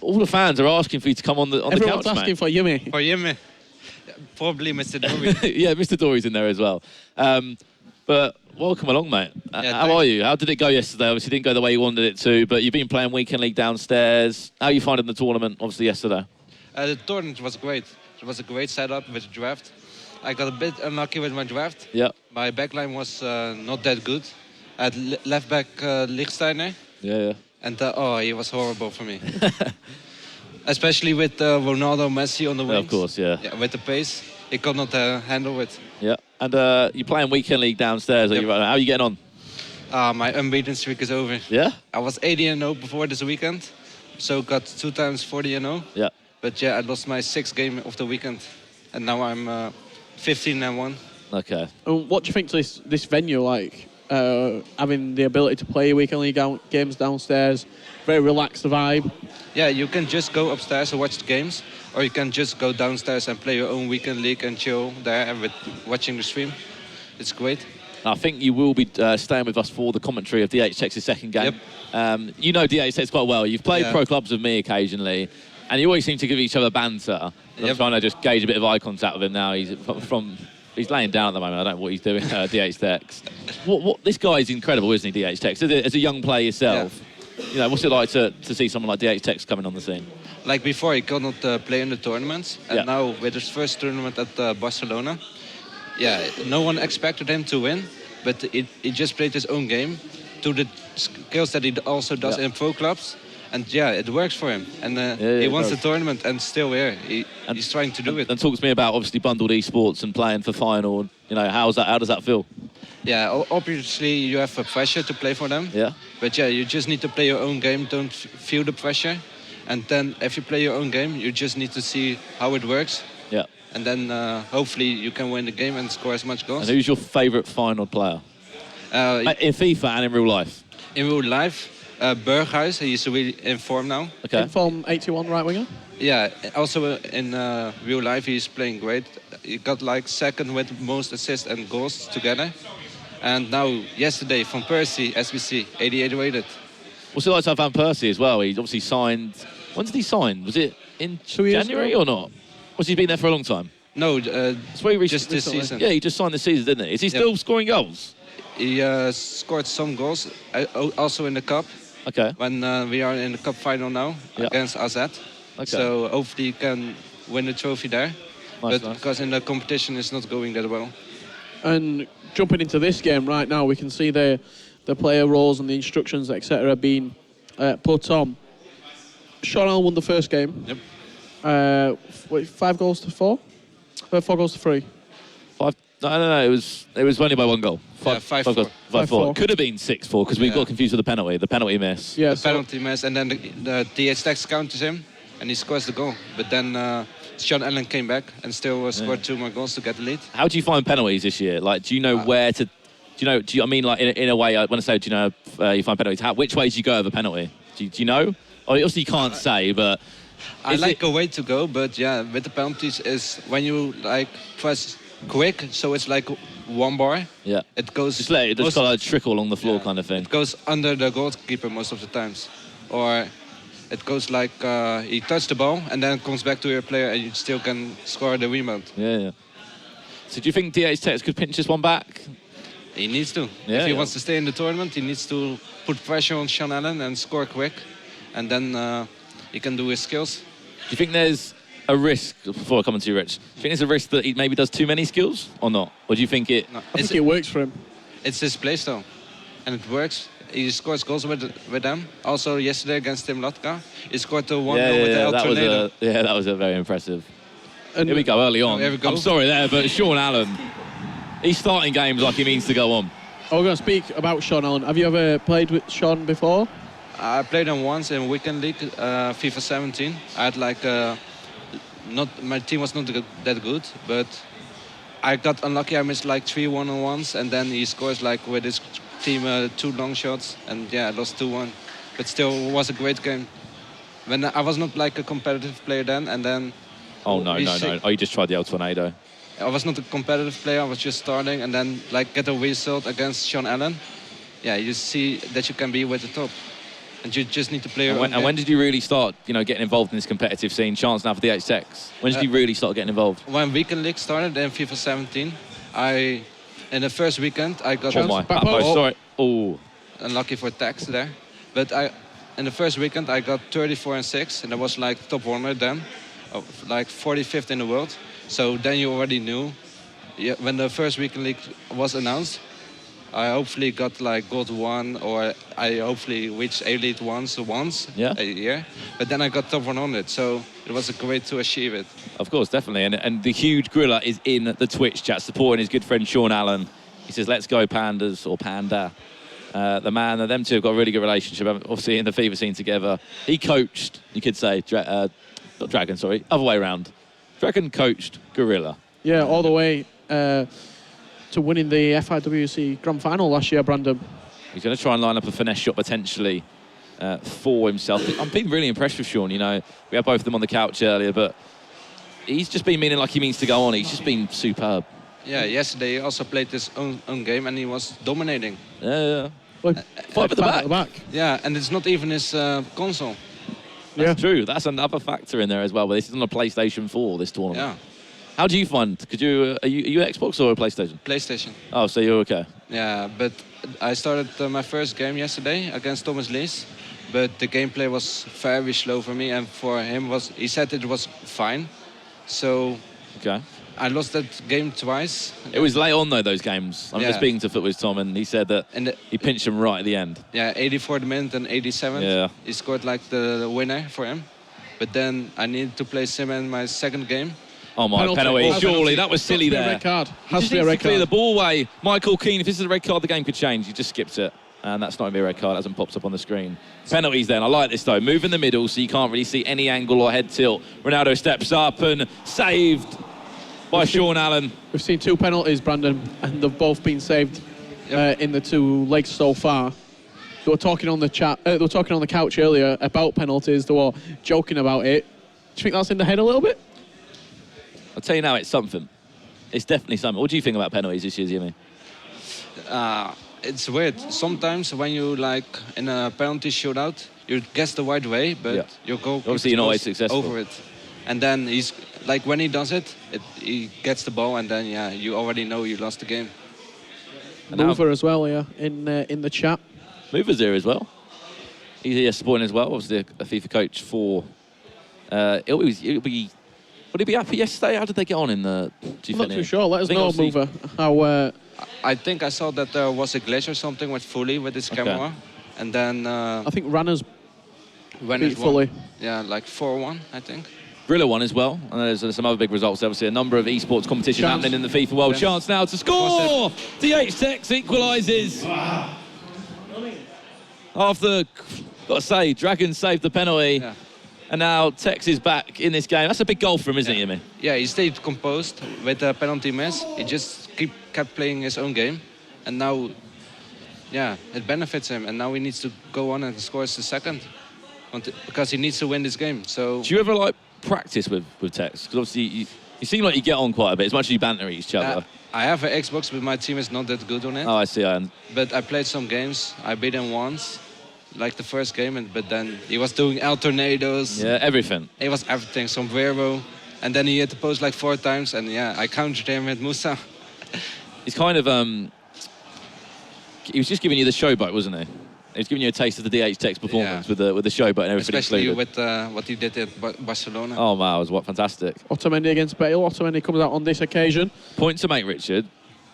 All the fans are asking for you to come on the couch, mate. Everyone's asking for Yimmy. For Yimmy. Probably Mr. Dory. Yeah, Mr. Dory's in there as well. But welcome along, mate. Yeah, how are you? How did it go yesterday? Obviously, didn't go the way you wanted it to, but you've been playing Weekend League downstairs. How are you finding the tournament, obviously, yesterday? The tournament was great. It was a great setup with the draft. I got a bit unlucky with my draft. Yeah. My backline was not that good. I had left back Lichtsteiner. Yeah. And he was horrible for me. Especially with Ronaldo, Messi on the wings. Yeah, of course, yeah. With the pace, he could not handle it. Yeah. And you're playing Weekend League downstairs. Yep. How are you getting on? My unbeaten streak is over. Yeah? I was 80-0 before this weekend, so got 2 times 40-0. Yeah. But yeah, I lost my 6th game of the weekend, and now I'm 15-1. Okay. What do you think to this venue like? Having the ability to play Weekend League games downstairs, very relaxed vibe. Yeah, you can just go upstairs and watch the games, or you can just go downstairs and play your own Weekend League and chill there with watching the stream. It's great. I think you will be staying with us for the commentary of DHTekKz's second game. Yep. You know DHTekKz quite well. You've played pro clubs with me occasionally, and you always seem to give each other banter. I'm trying to just gauge a bit of eye contact with him now. He's laying down at the moment. I don't know what he's doing, DHTekKz. What this guy is incredible, isn't he, DHTekKz? As a young player yourself, what's it like to see someone like DHTekKz coming on the scene? Like before, he could not play in the tournaments, and now with his first tournament at Barcelona, no one expected him to win, but he just played his own game to the skills that he also does in pro clubs. And it works for him. And he wants the tournament and still here. He's trying to do it. And talk to me about obviously bundled esports and playing for final. How does that feel? Yeah, obviously you have a pressure to play for them. Yeah. But you just need to play your own game. Don't feel the pressure. And then if you play your own game, you just need to see how it works. Yeah. And then hopefully you can win the game and score as much goals. And who's your favourite final player? In FIFA and in real life? In real life? Berghuis, he's really in form now. Okay. In form 81 right winger? Yeah, also in real life he's playing great. He got like second with most assists and goals together. And now yesterday Van Persie, SBC, 88 rated. What's it like to have Van Persie as well? He's obviously signed. When did he sign? Was it in January or not? Was he been there for a long time? No, just this season. Yeah, he just signed this season, didn't he? Is he still scoring goals? He scored some goals, also in the cup. Okay. When we are in the cup final now against AZ. Okay. So hopefully he can win the trophy there. Nice. Because in the competition it's not going that well. And jumping into this game right now, we can see the player roles and the instructions, etc., being put on. Sean Allen won the first game. Yep. 5 goals to 4? 4 goals to 3? No. It was only by 1 goal. 5-4. 5-4. Could have been 6-4 because we got confused with the penalty miss. Yeah, the penalty miss, and then the DHTekKz counters him, and he scores the goal. But then Sean Allen came back and still scored 2 more goals to get the lead. How do you find penalties this year? Like, do you know where to? I mean, like in a way, I want to say, do you know you find penalties? Which way do you go over penalty? Do you know? Obviously, you can't say, but I like a way to go, but yeah, with the penalties is when you like press quick, so it's like 1 bar. Yeah. It goes. Just let it just kind of trickle along the floor, kind of thing. It goes under the goalkeeper most of the times, or it goes like he touched the ball and then comes back to your player, and you still can score the rebound. Yeah. So do you think DHTekKz could pinch this one back? He needs to. If he wants to stay in the tournament, he needs to put pressure on Sean Allen and score quick, and then he can do his skills. Do you think there's a risk, before I come to you, Rich, do you think there's a risk that he maybe does too many skills or not? Or do you think it... No, I think it works for him. It's his play style, and it works. He scores goals with them. Also, yesterday against Tim Lotka, he scored the 1-0 with the El Tornado. That was a very impressive. And here we go, early on. Here we go. I'm sorry there, but Sean Allen, he's starting games like he means to go on. We're going to speak about Sean Allen. Have you ever played with Sean before? I played him once in Weekend League, FIFA 17. I had like my team was not that good, but I got unlucky. I missed like 3 1-on-1s, and then he scores like with his team 2 long shots, and yeah, I lost 2-1. But still, it was a great game. When I was not like a competitive player then, and then. Oh no! Oh, you just tried the El Tornado. I was not a competitive player. I was just starting, and then like get a result against Sean Allen. Yeah, you see that you can be with the top. And you just need to play. And when did you really start, getting involved in this competitive scene? Chance now for the DHTekKz. When did you really start getting involved? When Weekend League started in FIFA 17, in the first weekend I got. Sorry. Oh. Unlucky for TekKz there, but in the first weekend I got 34 and 6, and I was like top 100 then, like 45th in the world. So then you already knew. Yeah, when the first Weekend League was announced, I hopefully got like gold 1, or I hopefully reached elite once a year. But then I got top 100, so it was a great to achieve it. Of course, definitely. And the huge gorilla is in the Twitch chat supporting his good friend Sean Allen. He says, "Let's go Pandas," or Panda. The man, them two have got a really good relationship, obviously in the FIFA scene together. He coached, you could say, not Dragonn, sorry, other way around. Dragonn coached Gorilla. Yeah, all the way to winning the FIWC Grand Final last year, Brandon. He's going to try and line up a finesse shot potentially for himself. I'm being really impressed with Sean. We had both of them on the couch earlier, but he's just been meaning like he means to go on. He's just been superb. Yeah, yesterday he also played his own game, and he was dominating. Yeah. Five at the back. Yeah, and it's not even his console. That's true. That's another factor in there as well. But this is on a PlayStation 4, this tournament. Yeah. How do you find? Are you Xbox or a PlayStation? PlayStation. Oh, so you're okay. Yeah, but I started my first game yesterday against Thomas Lees, but the gameplay was very slow for me, and for him he said it was fine. So okay. I lost that game twice. It was late on though, those games. I'm just speaking to Footwiz Tom, and he said that he pinched him right at the end. Yeah, 84th minute and 87th. Yeah. He scored like the winner for him. But then I needed to play Sim in my second game. Oh my, penalty. Surely, that was silly there. Red card. Has to be a red card. Clear the ball away. Michael Keane, if this is a red card, the game could change. He just skips it. And that's not going to be a red card. It hasn't popped up on the screen. Penalties then. I like this, though. Move in the middle so you can't really see any angle or head tilt. Ronaldo steps up and saved by Sean Allen. We've seen 2 penalties, Brandon, and they've both been saved in the 2 legs so far. They were talking on the chat. They were talking on the couch earlier about penalties. They were joking about it. Do you think that's in the head a little bit? I'll tell you now, it's something. It's definitely something. What do you think about penalties this year, Jimmy? It's weird. Sometimes when you like in a penalty shootout, you guess the right way, but your goal obviously you're not always successful over it. And then he's like when he does it, he gets the ball, and then you already know you lost the game. Mover as well here in the chat. Mover's here as well. He's here supporting as well. Obviously a FIFA coach for. Would he be happy yesterday? How did they get on in the? I'm not too sure. Let us know, Mover. How? I think I saw that there was a glitch or something with Fully with his camera, and then. I think Ranner's beat Fully. Yeah, like 4-1, I think. Grilla won as well. And there's some other big results. Obviously, a number of esports competitions happening in the FIFA World. Chance now to score! DHTekKz equalises. Wow. After, got to say, Dragonn saved the penalty. Yeah. And now TekKz is back in this game. That's a big goal for him, isn't it, Jimmy? Yeah, he stayed composed with the penalty miss. He just kept playing his own game. And now, yeah, it benefits him. And now he needs to go on and score the second. Because he needs to win this game. So. Do you ever, like, practice with TekKz? Because obviously you seem like you get on quite a bit, as much as you banter each other. I have an Xbox, but my team is not that good on it. Oh, I see. But I played some games. I beat him once. Like the first game, but then he was doing El Tornadoes. Yeah, everything. It was everything, sombrero. And then he hit the post like 4 times, and yeah, I countered him with Musa. He's kind of, he was just giving you the showboat, wasn't he? He was giving you a taste of the DHTekKz performance with the showboat and everything Especially included. with what he did at Barcelona. Oh, wow, it was fantastic. Otamendi against Bale. Otamendi comes out on this occasion. Point to make, Richard.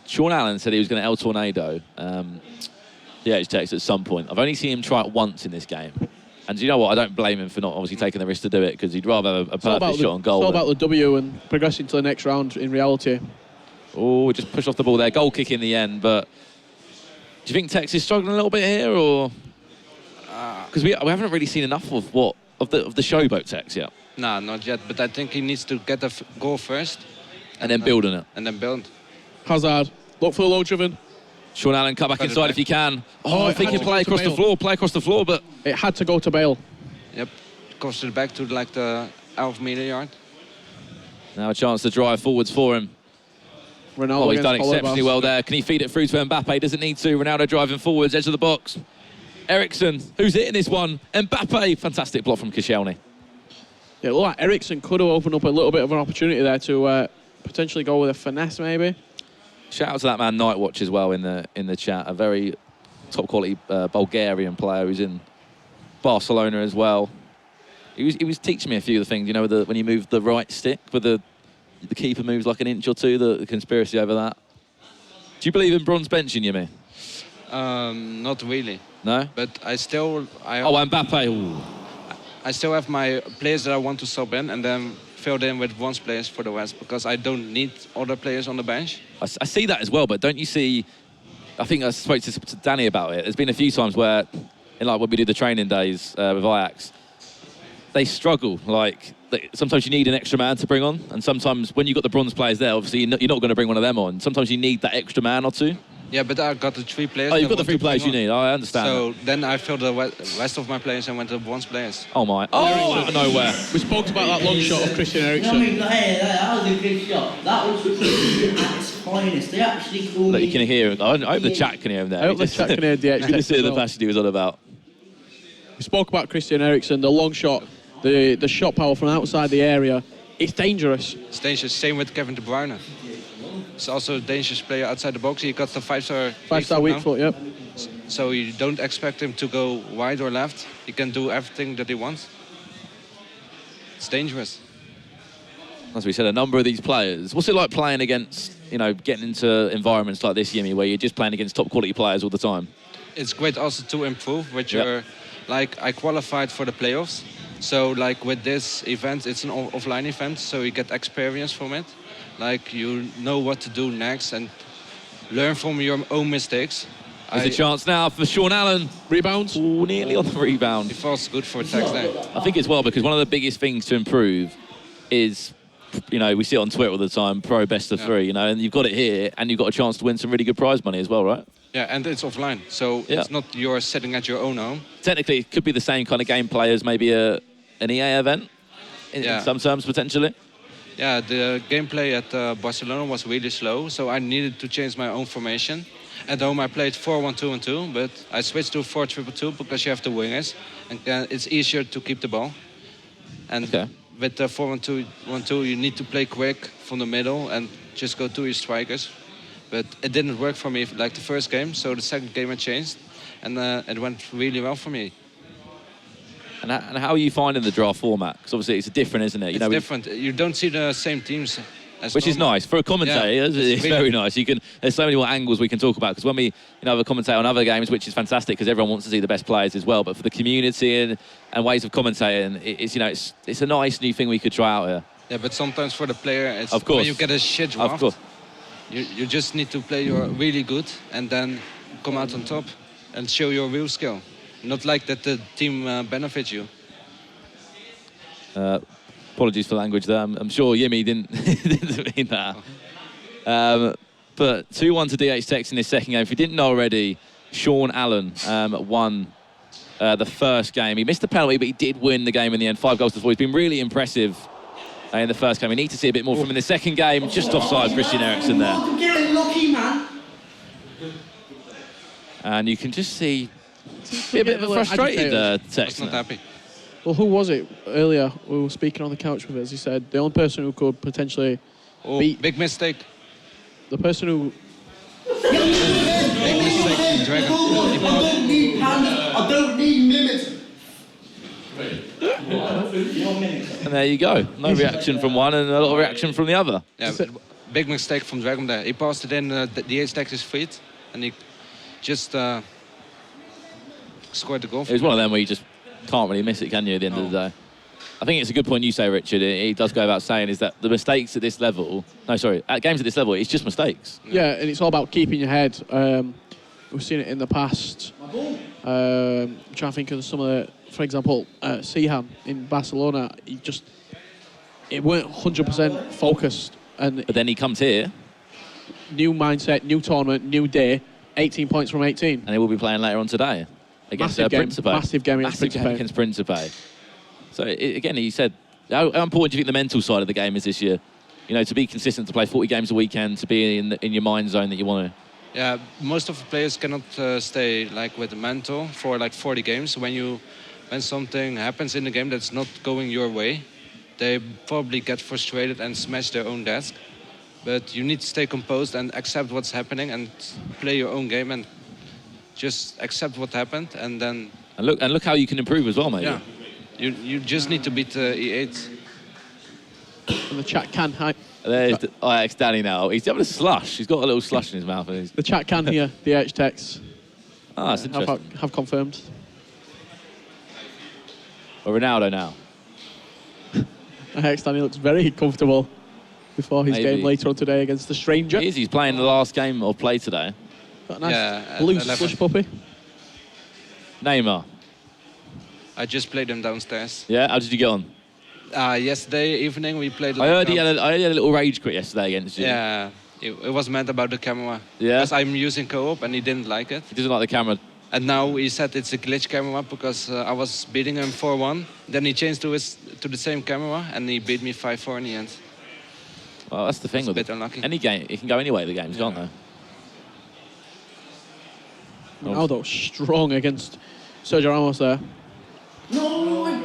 Sean Allen said he was going to El Tornado. DHTekKz at some point. I've only seen him try it once in this game. And do you know what? I don't blame him for not obviously taking the risk to do it, because he'd rather have a perfect shot on goal. It's all about the W and progressing to the next round in reality. Oh, just pushed off the ball there. Goal kick in the end, but do you think TekKz is struggling a little bit here, or? Because we haven't really seen enough of the showboat TekKz yet. Nah, not yet. But I think he needs to get a goal first. And then build on it. And then build. Hazard. Look for the low driven. Sean Allen, come back inside if you can. Oh, I think he'll play across the floor, but... It had to go to Bale. Yep. Goes to the back to like the 11-meter yard. Now a chance to drive forwards for him. Ronaldo he's done exceptionally well there. Can he feed it through to Mbappe? Doesn't need to. Ronaldo driving forwards, edge of the box. Eriksson, who's hitting this one? Mbappe, fantastic block from Koscielny. Yeah, look like Eriksson could have opened up a little bit of an opportunity there to potentially go with a finesse, maybe. Shout out to that man Nightwatch as well in the chat. A very top quality Bulgarian player who's in Barcelona as well. He was teaching me a few of the things, you know, when you move the right stick, but the keeper moves like an inch or two. The conspiracy over that. Do you believe in bronze benching, Jimmy? Not really. No. But Mbappe. Ooh. I still have my players that I want to sub in, and then filled in with bronze players for the West, because I don't need other players on the bench. I see that as well, but don't you see... I think I spoke to Danny about it. There's been a few times where, in like when we do the training days with Ajax, they struggle. Like, sometimes you need an extra man to bring on, and sometimes when you've got the bronze players there, obviously you're not going to bring one of them on. Sometimes you need that extra man or two. Yeah, but I got the 3 players. Oh, you've got the 3 players you need. Oh, I understand. So then I filled the rest of my players and went to bronze players. Oh, my. Oh, out of nowhere. We spoke about that long shot of Christian Eriksen. I mean, that was a good shot. That was at its finest. They actually called Look, you can hear him. I hope the chat can hear him there. I hope the chat can hear DHTekKz. You can see the passion he was on about. We spoke about Christian Eriksen, the long shot, the shot power from outside the area. It's dangerous. It's dangerous. Same with Kevin De Bruyne. He's also a dangerous player outside the box. He got the 5-star weak foot, yep. So you don't expect him to go wide or left. He can do everything that he wants. It's dangerous. As we said, a number of these players. What's it like playing against, you know, getting into environments like this, Jimmy, where you're just playing against top quality players all the time? It's great also to improve with your, like, I qualified for the playoffs. So, like, with this event, it's an offline event, so you get experience from it. Like, you know what to do next and learn from your own mistakes. There's a chance now for Sean Allen. Rebounds. Ooh, nearly on the rebound. It falls good for TekKz there. I think it's well, because one of the biggest things to improve is, you know, we see it on Twitter all the time, pro best of 3, you know, and you've got it here, and you've got a chance to win some really good prize money as well, right? Yeah, and it's offline, so it's not you're sitting at your own home. Technically, it could be the same kind of gameplay as maybe an EA event, in some terms, potentially. Yeah, the gameplay at Barcelona was really slow, so I needed to change my own formation. At home, I played 4-1-2-1-2, but I switched to 4-2-2-2 because you have the wingers, and it's easier to keep the ball. And with the 4-1-2-1-2, you need to play quick from the middle and just go to your strikers. But it didn't work for me like the first game, so the second game I changed, and it went really well for me. And how are you finding the draft format? Because obviously it's different, isn't it? It's different. You don't see the same teams Which is nice for a commentator. Yeah, It's very nice. There's so many more angles we can talk about, because when we have a commentator on other games, which is fantastic because everyone wants to see the best players as well. But for the community and ways of commentating, it's a nice new thing we could try out here. Yeah, but sometimes for the player, it's of course. when you get a shit draft, of course. You just need to play your really good and then come out on top and show your real skill. Not like that the team benefits you. Apologies for language there. I'm sure Yimmy didn't mean that. But 2-1 to DHTekKz in this second game. If you didn't know already, Sean Allen won the first game. He missed the penalty, but he did win the game in the end. 5 goals to 4. He's been really impressive in the first game. We need to see a bit more from him in the second game. Just offside Christian Eriksen there. I'm getting lucky, man. And you can just see a bit of a frustrated Tekz. Not happy. Well, who was it earlier who was speaking on the couch with us? He said the only person who could potentially beat... Big mistake. The person who... Big mistake from Dragonn. I don't need hands. I don't need minutes. And there you go. No reaction from one and a lot of reaction from the other. Yeah, big mistake from Dragonn there. He passed it in the DHTekKz's feet and he just scored the goal. It was one of them where you just can't really miss it, can you, at the end of the day? I think it's a good point you say, Richard. He does go about saying is that the mistakes at this level... No, sorry, at games at this level, it's just mistakes. Yeah, and it's all about keeping your head. We've seen it in the past. I'm trying to think of some of the... For example, Sihan in Barcelona, it weren't 100% focused. But then he comes here. New mindset, new tournament, new day, 18 points from 18. And he will be playing later on today against Principe. Massive game against Principe. So, again, he said, how important do you think the mental side of the game is this year? You know, to be consistent, to play 40 games a weekend, to be in your mind zone that you want to... Yeah, most of the players cannot stay like with the mental for like 40 games. When something happens in the game that's not going your way, they probably get frustrated and smash their own desk. But you need to stay composed and accept what's happening and play your own game and just accept what happened and then... And look how you can improve as well, mate. Yeah, you just need to beat E8. And the chat can... There's Ajax Danny now. He's having a slush. He's got a little slush in his mouth. And the chat can hear DHTekKz. Ah, that's interesting. Have confirmed. Or Ronaldo now. Ajax Danny looks very comfortable before his game later on today against the stranger. He is. He's playing the last game of play today. Got a nice blue slush puppy. Neymar. I just played him downstairs. Yeah, how did you get on? Yesterday evening we played... I heard he had a little rage quit yesterday against you. Yeah, it was mad about the camera. Yeah? Because I'm using co-op and he didn't like it. He doesn't like the camera. And now he said it's a glitch camera because I was beating him 4-1. Then he changed to the same camera and he beat me 5-4 in the end. Well, that's the thing it's with a bit unlucky. Any game, it can go anyway, the games, can't they? Ronaldo strong against Sergio Ramos there. No.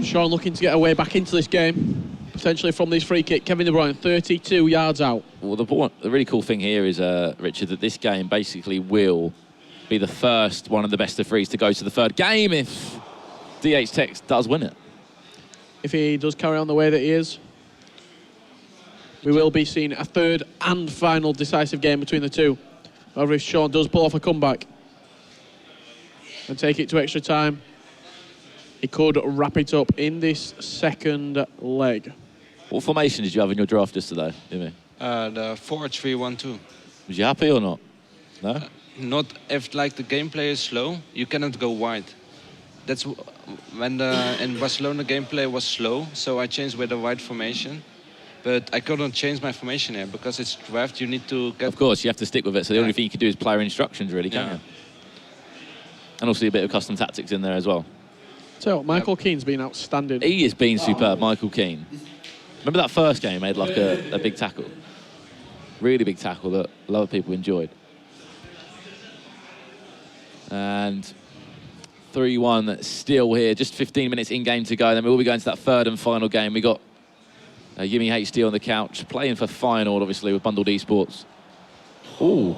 Sean looking to get a way back into this game, potentially from this free kick. Kevin De Bruyne, 32 yards out. Well, the really cool thing here is, Richard, that this game basically will be the first one of the best of threes to go to the third game if DHTekKz does win it. If he does carry on the way that he is, we will be seeing a third and final decisive game between the two. However, if Sean does pull off a comeback and take it to extra time, he could wrap it up in this second leg. What formation did you have in your draft yesterday, Jimmy? The 4-3-1-2. Was you happy or not? No? Not if like the gameplay is slow, you cannot go wide. That's when in Barcelona gameplay was slow, so I changed with a wide formation. But I couldn't change my formation here because it's draft. You need to get. Of course, you have to stick with it. So the only thing you can do is player instructions, really, can't you? And also a bit of custom tactics in there as well. So Michael Keane's been outstanding. He has been superb, Michael Keane. Remember that first game? He made like a big tackle, really big tackle that a lot of people enjoyed. And 3-1 still here, just 15 minutes in game to go. Then we will be going to that third and final game. We got Yimmy HD on the couch, playing for final, obviously, with Bundled Esports. Ooh,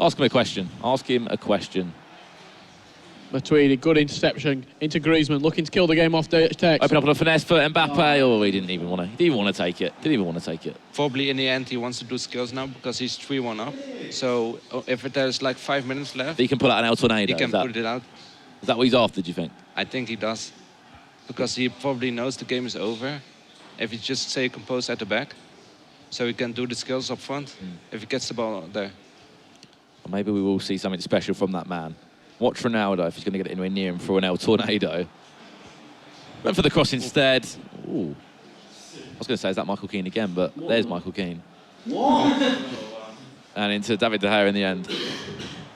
ask him a question. Ask him a question. Matuidi, good interception into Griezmann, looking to kill the game off DHTekKz. Open up on a finesse for Mbappe. Oh, he didn't even want to take it. Didn't even want to take it. Probably in the end he wants to do skills now because he's 3-1 up. So if there's like 5 minutes left, He can pull out an El Tornado. he can put it out. Is that what he's after, do you think? I think he does. Because he probably knows the game is over if he just stay composed at the back. So he can do the skills up front if he gets the ball out there. Or maybe we will see something special from that man. Watch Ronaldo if he's going to get it anywhere near him for an El Tornado. Went for the cross instead. Ooh. I was going to say, is that Michael Keane again? But there's Michael Keane. And into David De Gea in the end.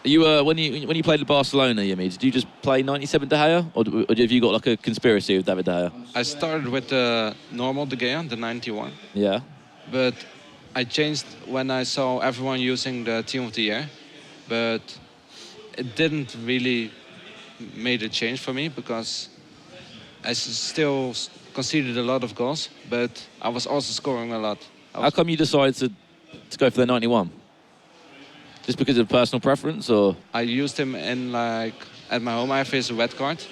You when you played at Barcelona, Yemi, did you just play 97 De Gea? Or have you got like a conspiracy with David De Gea? I started with the normal De Gea, the 91. Yeah. But I changed when I saw everyone using the Team of the Year. But it didn't really made a change for me because I still conceded a lot of goals, but I was also scoring a lot. How come you decided to go for the 91? Just because of personal preference, or? I used him in like at my home. I have his red card,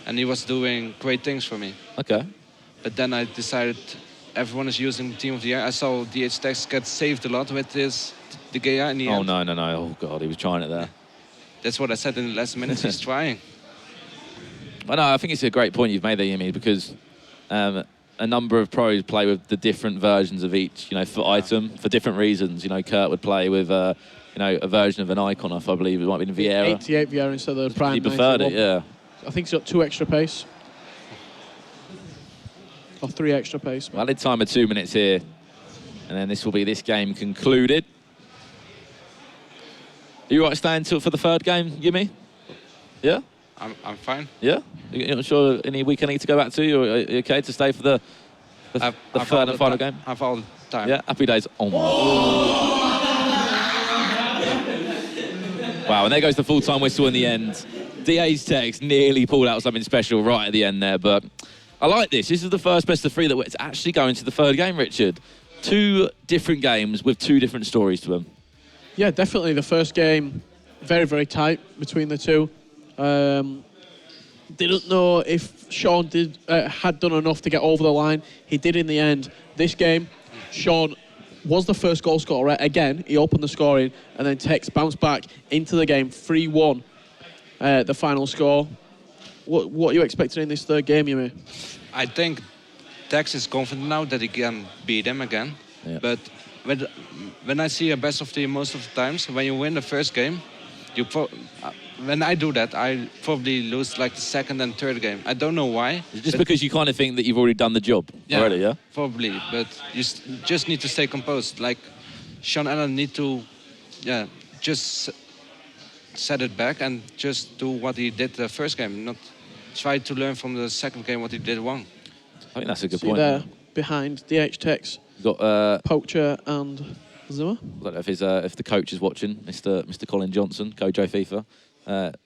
and he was doing great things for me. Okay. But then I decided everyone is using the Team of the Year. I saw DHTekKz get saved a lot with this De Gea in the end. Oh no! Oh god, he was trying it there. That's what I said in the last minutes. He's trying. Well, no, I think it's a great point you've made there, Yemi, because a number of pros play with the different versions of each, for item for different reasons. Kurt would play with, a version of an icon. I believe it might be in Vieira. 88 Vieira instead of the prime. He preferred 91. it, yeah. I think he's got 2 extra pace. Or 3 extra pace. Valid time of 2 minutes here, and then this will be this game concluded. Are you right staying for the third game, Yemi? Yeah? I'm fine. Yeah? You're not sure any week I need to go back to? Or are you okay to stay for the third and final game? I have all the time. Yeah? Happy days. Oh my. Wow, and there goes the full-time whistle in the end. DHTekKz nearly pulled out something special right at the end there, but I like this. This is the first best of 3 that it's actually going to the third game, Richard. 2 different games with 2 different stories to them. Yeah, definitely. The first game, very, very tight between the two. Didn't know if Sean had done enough to get over the line. He did in the end. This game, Sean was the first goal scorer. Again, he opened the scoring, and then TekKz bounced back into the game, 3-1, the final score. What are you expecting in this third game, Yemi? I think TekKz is confident now that he can beat him again. Yeah. But when I see a best of 3 most of the times, when you win the first game, when I do that, I probably lose like the second and third game. I don't know why. Just because you kind of think that you've already done the job already, yeah? Probably, but you just need to stay composed. Like Sean Allen need to, just set it back and just do what he did the first game, not try to learn from the second game what he did wrong. I think that's a good See point. there, behind DHTekKz, got Poacher and Zuma. I don't know if the coach is watching, Mr. Colin Johnson, Kojo FIFA.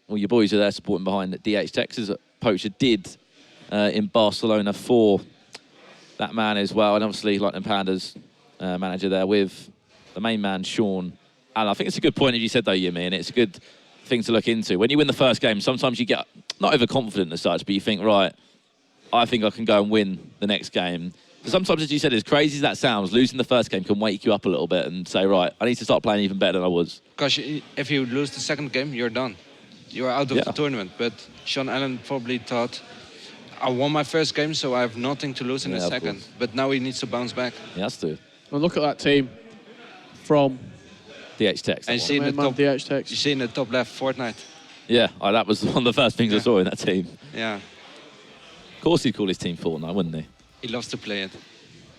Well, your boys are there supporting behind DHTekKz, as Poacher did in Barcelona for that man as well. And obviously, Lightning Panda's manager there with the main man, Sean Allen. I think it's a good point that you said, though, Yemi, and it's a good thing to look into. When you win the first game, sometimes you get, not overconfident as such, but you think, right, I think I can go and win the next game. Sometimes, as you said, as crazy as that sounds, losing the first game can wake you up a little bit and say, right, I need to start playing even better than I was. Because if you lose the second game, you're done. You're out of the tournament. But Sean Allen probably thought, I won my first game, so I have nothing to lose in the second. But now he needs to bounce back. He has to. And look at that team from DHTekKz. And you see in the top left, Fortnite. Yeah, that was one of the first things I saw in that team. Yeah. Of course he'd call his team Fortnite, wouldn't he? He loves to play it.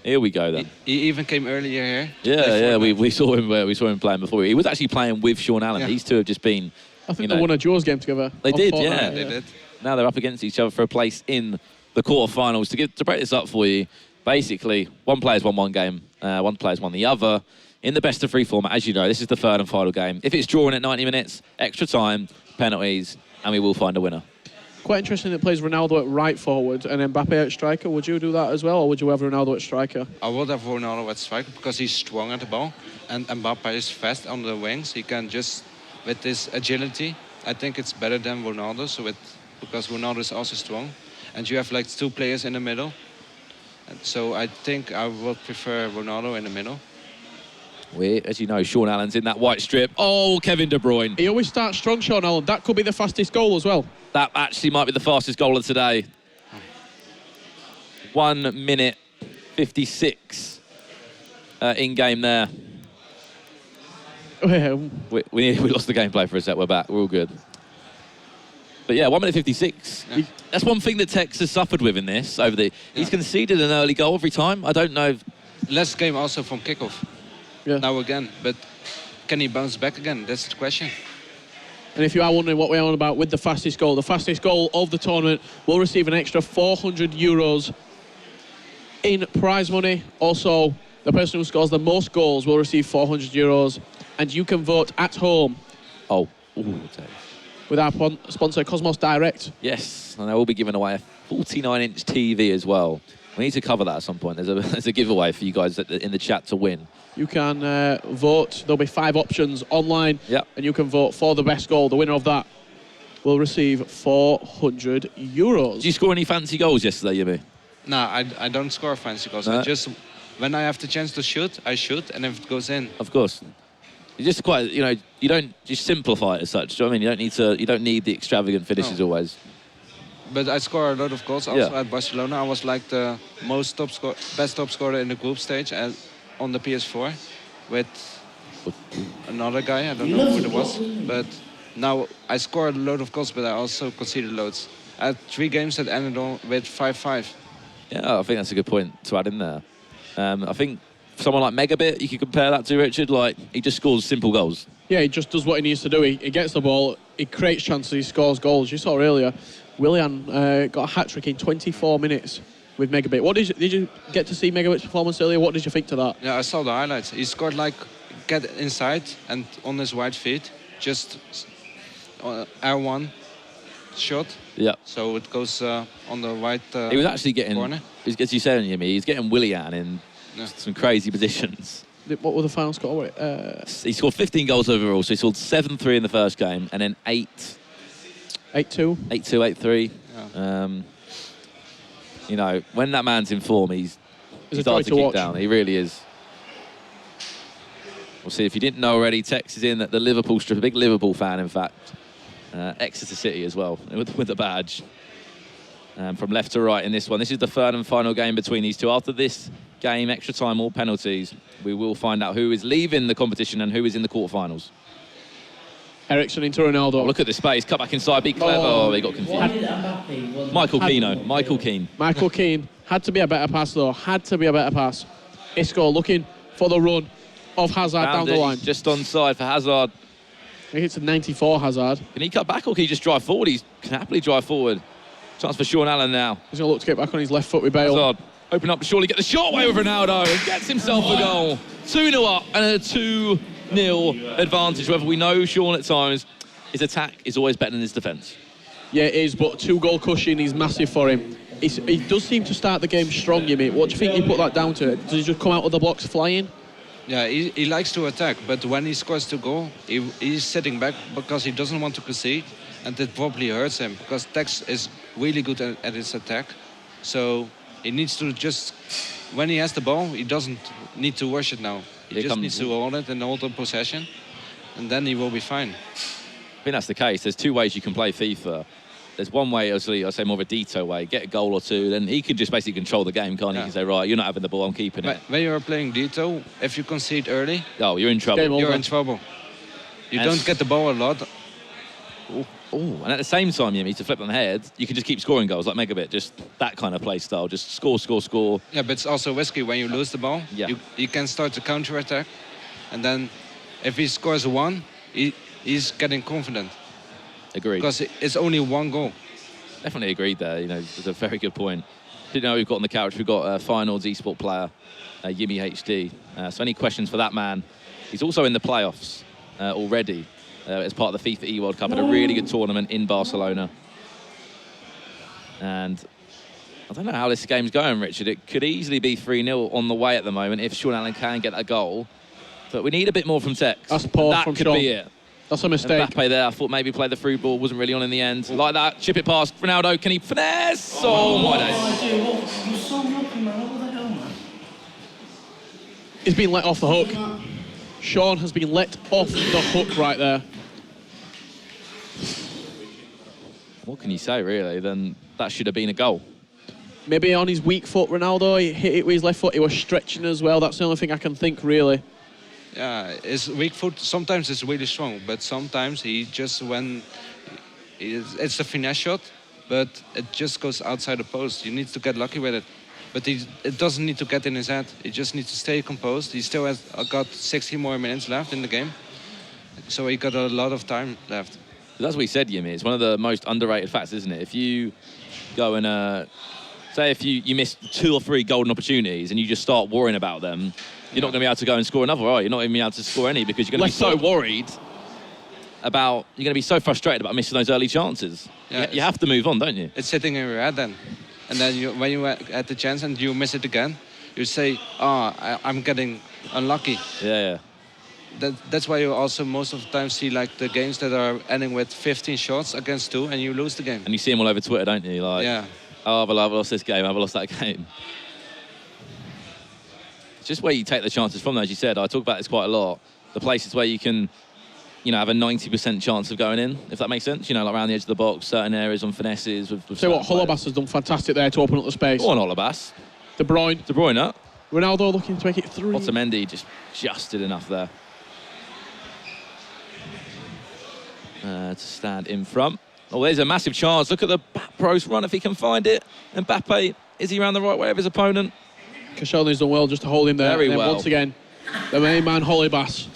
Here we go then. He even came earlier here. Yeah, we saw him playing before. He was actually playing with Sean Allen. Yeah. These two have just been. I think they won a Jaws game together. They did, Fortnite. yeah. They did. Now they're up against each other for a place in the quarterfinals. To break this up for you, basically, one player's won one game, one player's won the other. In the best of 3 format, as you know, this is the third and final game. If it's drawn at 90 minutes, extra time, penalties, and we will find a winner. Quite interesting that it plays Ronaldo at right forward and Mbappe at striker. Would you do that as well, or would you have Ronaldo at striker? I would have Ronaldo at striker because he's strong at the ball, and Mbappe is fast on the wings. He can just, with his agility, I think it's better than Ronaldo, because Ronaldo is also strong. And you have like 2 players in the middle. And so I think I would prefer Ronaldo in the middle. As you know, Sean Allen's in that white strip. Oh, Kevin De Bruyne. He always starts strong, Sean Allen. That could be the fastest goal as well. That actually might be the fastest goal of today. 1 minute 56 in game there. We lost the gameplay for a sec. We're back. We're all good. But yeah, 1 minute 56. Yeah. That's one thing that Tekz has suffered with in this. He's conceded an early goal every time. I don't know. Last game also from kickoff. Yeah. Now again, but can he bounce back again? That's the question. And if you are wondering what we're on about with the fastest goal of the tournament will receive an extra €400 in prize money. Also, the person who scores the most goals will receive €400, and you can vote at home. Oh, With our sponsor, Cosmos Direct. yes, and they will be giving away a 49-inch TV as well. We need to cover that at some point. There's a giveaway for you guys in the chat to win. You can vote. There'll be 5 options online. Yep. And you can vote for the best goal. The winner of that will receive €400. Did you score any fancy goals yesterday, Yumi? No, I don't score fancy goals. No? I just, when I have the chance to shoot, I shoot, and if it goes in. Of course. You just quite, you don't just simplify it as such. Do you know what I mean? You don't need the extravagant finishes always. But I score a lot of goals also Yeah. at Barcelona. I was like the best top scorer in the group stage on the PS4 with another guy. I don't know who it was. But now I scored a lot of goals, but I also conceded loads. I had 3 games that ended on with 5-5. Yeah, I think that's a good point to add in there. I think someone like Megabit, you could compare that to, Richard. Like, he just scores simple goals. Yeah, he just does what he needs to do. He gets the ball, he creates chances, he scores goals. You saw earlier, Willian got a hat-trick in 24 minutes with Megabit. Did you get to see Megabit's performance earlier? What did you think to that? Yeah, I saw the highlights. He scored like, get inside and on his right feet, just R1 shot. Yeah. So it goes on the right He was actually getting, corner. as you said, Yumi, he's getting Willian in some crazy positions. What were the final score? He scored 15 goals overall, so he scored 7-3 in the first game, and then 8-2, 8-2. 8-3. Yeah. When that man's in form, he's a hard joy to to kick watch. down. He really is. We'll see. If you didn't know already, Tekz is in the Liverpool strip, a big Liverpool fan, in fact. Exeter City as well, with the badge. From left to right in this one. This is the third and final game between these two. After this game, extra time or penalties, we will find out who is leaving the competition and who is in the quarterfinals. Ericsson into Ronaldo. Oh, look at the space. Cut back inside. Be clever. Oh, he got confused. Why did Mbappe wasn't Michael Keane. Michael Keane. Had to be a better pass, though. Had to be a better pass. Isco looking for the run of Hazard Found down the it. line. He's just onside for Hazard. I think it's a 94 Hazard. Can he cut back or can he just drive forward? He can happily drive forward. Chance for Sean Allen now. He's going to look to get back on his left foot with Bale. Hazard, open up to surely get the shot away with Ronaldo and gets himself a goal. 2-0 up and a 2-0 advantage. Whether we know Sean at times, his attack is always better than his defence. Yeah, it is, but 2-goal cushion is massive for him. He does seem to start the game strong, you mate. What do you think you put that down to? Does he just come out of the blocks flying? Yeah, he likes to attack, but when he scores 2 goals, he's sitting back because he doesn't want to concede, and that probably hurts him because Tekz is really good at his attack. So he needs to just, when he has the ball, he doesn't need to rush it now. He just needs to hold it and hold the possession, and then he will be fine. I think that's the case. There's 2 ways you can play FIFA. There's one way, obviously, I say more of a Dito way, get a goal or 2, then he can just basically control the game, can't he? He can say, right, you're not having the ball, I'm keeping it. When you're playing Dito, if you concede early, oh, you're in trouble. you're in trouble. You don't get the ball a lot. Oh, and at the same time, you need to flip on the head, you can just keep scoring goals like Megabit, just that kind of play style, just score. Yeah, but it's also risky when you lose the ball. Yeah. You can start to counter-attack, and then if he scores 1, he's getting confident. Agreed. Because it's only 1 goal. Definitely agreed there. It's a very good point. Didn't know we've got on the couch. We've got a finals esport player, Yimi HD. So any questions for that man? He's also in the playoffs already as part of the FIFA E-World Cup at a really good tournament in Barcelona. And I don't know how this game's going, Richard. It could easily be 3-0 on the way at the moment if Sean Allen can get a goal. But we need a bit more from Tekz. That's poor that from could Sean. be it. That's a mistake. Mbappe there, I thought maybe play the through ball, wasn't really on in the end. Like that, chip it past Ronaldo, can he finesse? Oh, my days. Dude, you're so lucky, man. What the hell, man? He's been let off the hook. Sean has been let off the hook right there. What can you say, really? Then that should have been a goal. Maybe on his weak foot, Ronaldo, he hit it with his left foot. He was stretching as well. That's the only thing I can think, really. Yeah, his weak foot sometimes is really strong, but sometimes he just it's a finesse shot, but it just goes outside the post. You need to get lucky with it. But it doesn't need to get in his head. He just needs to stay composed. He still has got 60 more minutes left in the game, so he got a lot of time left. That's what he said, Yimi. It's one of the most underrated facts, isn't it? If you go and say if you miss 2 or 3 golden opportunities and you just start worrying about them, you're not going to be able to go and score another, are you? You're not going to be able to score any because you're going to be so worried about, you're going to be so frustrated about missing those early chances. Yeah, you have to move on, don't you? It's sitting in your head then. And then when you at the chance and you miss it again, you say, I'm getting unlucky. Yeah. That's why you also most of the time see like the games that are ending with 15 shots against 2 and you lose the game. And you see them all over Twitter, don't you? Like, yeah. Oh, I've lost this game, I've lost that game. It's just where you take the chances from, as you said. I talk about this quite a lot. The places where you can, have a 90% chance of going in, if that makes sense. Like around the edge of the box, certain areas on finesses. So what, Holobas has done fantastic there to open up the space. Go on, Holobas. De Bruyne up. Ronaldo looking to make it 3. Otamendi just did enough there. To stand in front. Oh, there's a massive chance. Look at the back post run if he can find it. And Mbappe, is he around the right way of his opponent? Koscielny's done well just to hold him there. Very and well. Once again, the main man, Holobas.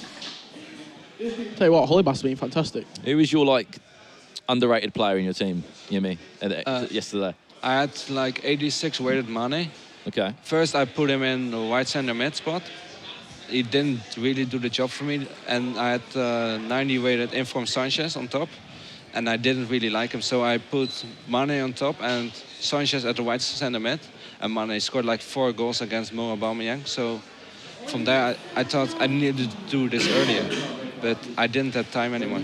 Tell you what, Holobas has been fantastic. Who was your underrated player in your team, Yimi, yesterday? I had 86 weighted Mane. Okay. First I put him in the right center mid spot. He didn't really do the job for me, and I had 90 weighted Inform Sanchez on top, and I didn't really like him, so I put Mane on top and Sanchez at the right center mid, and Mane scored 4 goals against Mo Aubameyang. So from there I thought I needed to do this earlier, but I didn't have time anymore.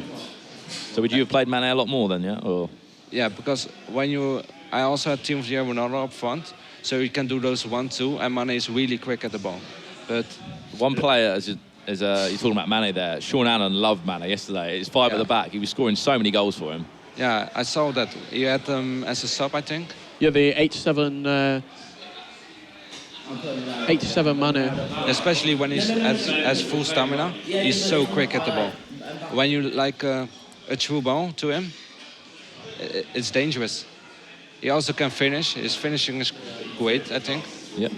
So would you have played Mane a lot more then, yeah? Or? Yeah, because I also had Team of the Year Ronaldo up front, so you can do those 1-2, and Mane is really quick at the ball. But one player, you're talking about Mane there, Sean Allen loved Mane yesterday. It's 5 at the back. He was scoring so many goals for him. Yeah, I saw that. You had him as a sub, I think. Yeah, the 87 Mane. Especially when he's has full stamina, he's so quick at the ball. When you a true ball to him, it's dangerous. He also can finish. His finishing is great, I think. Yeah.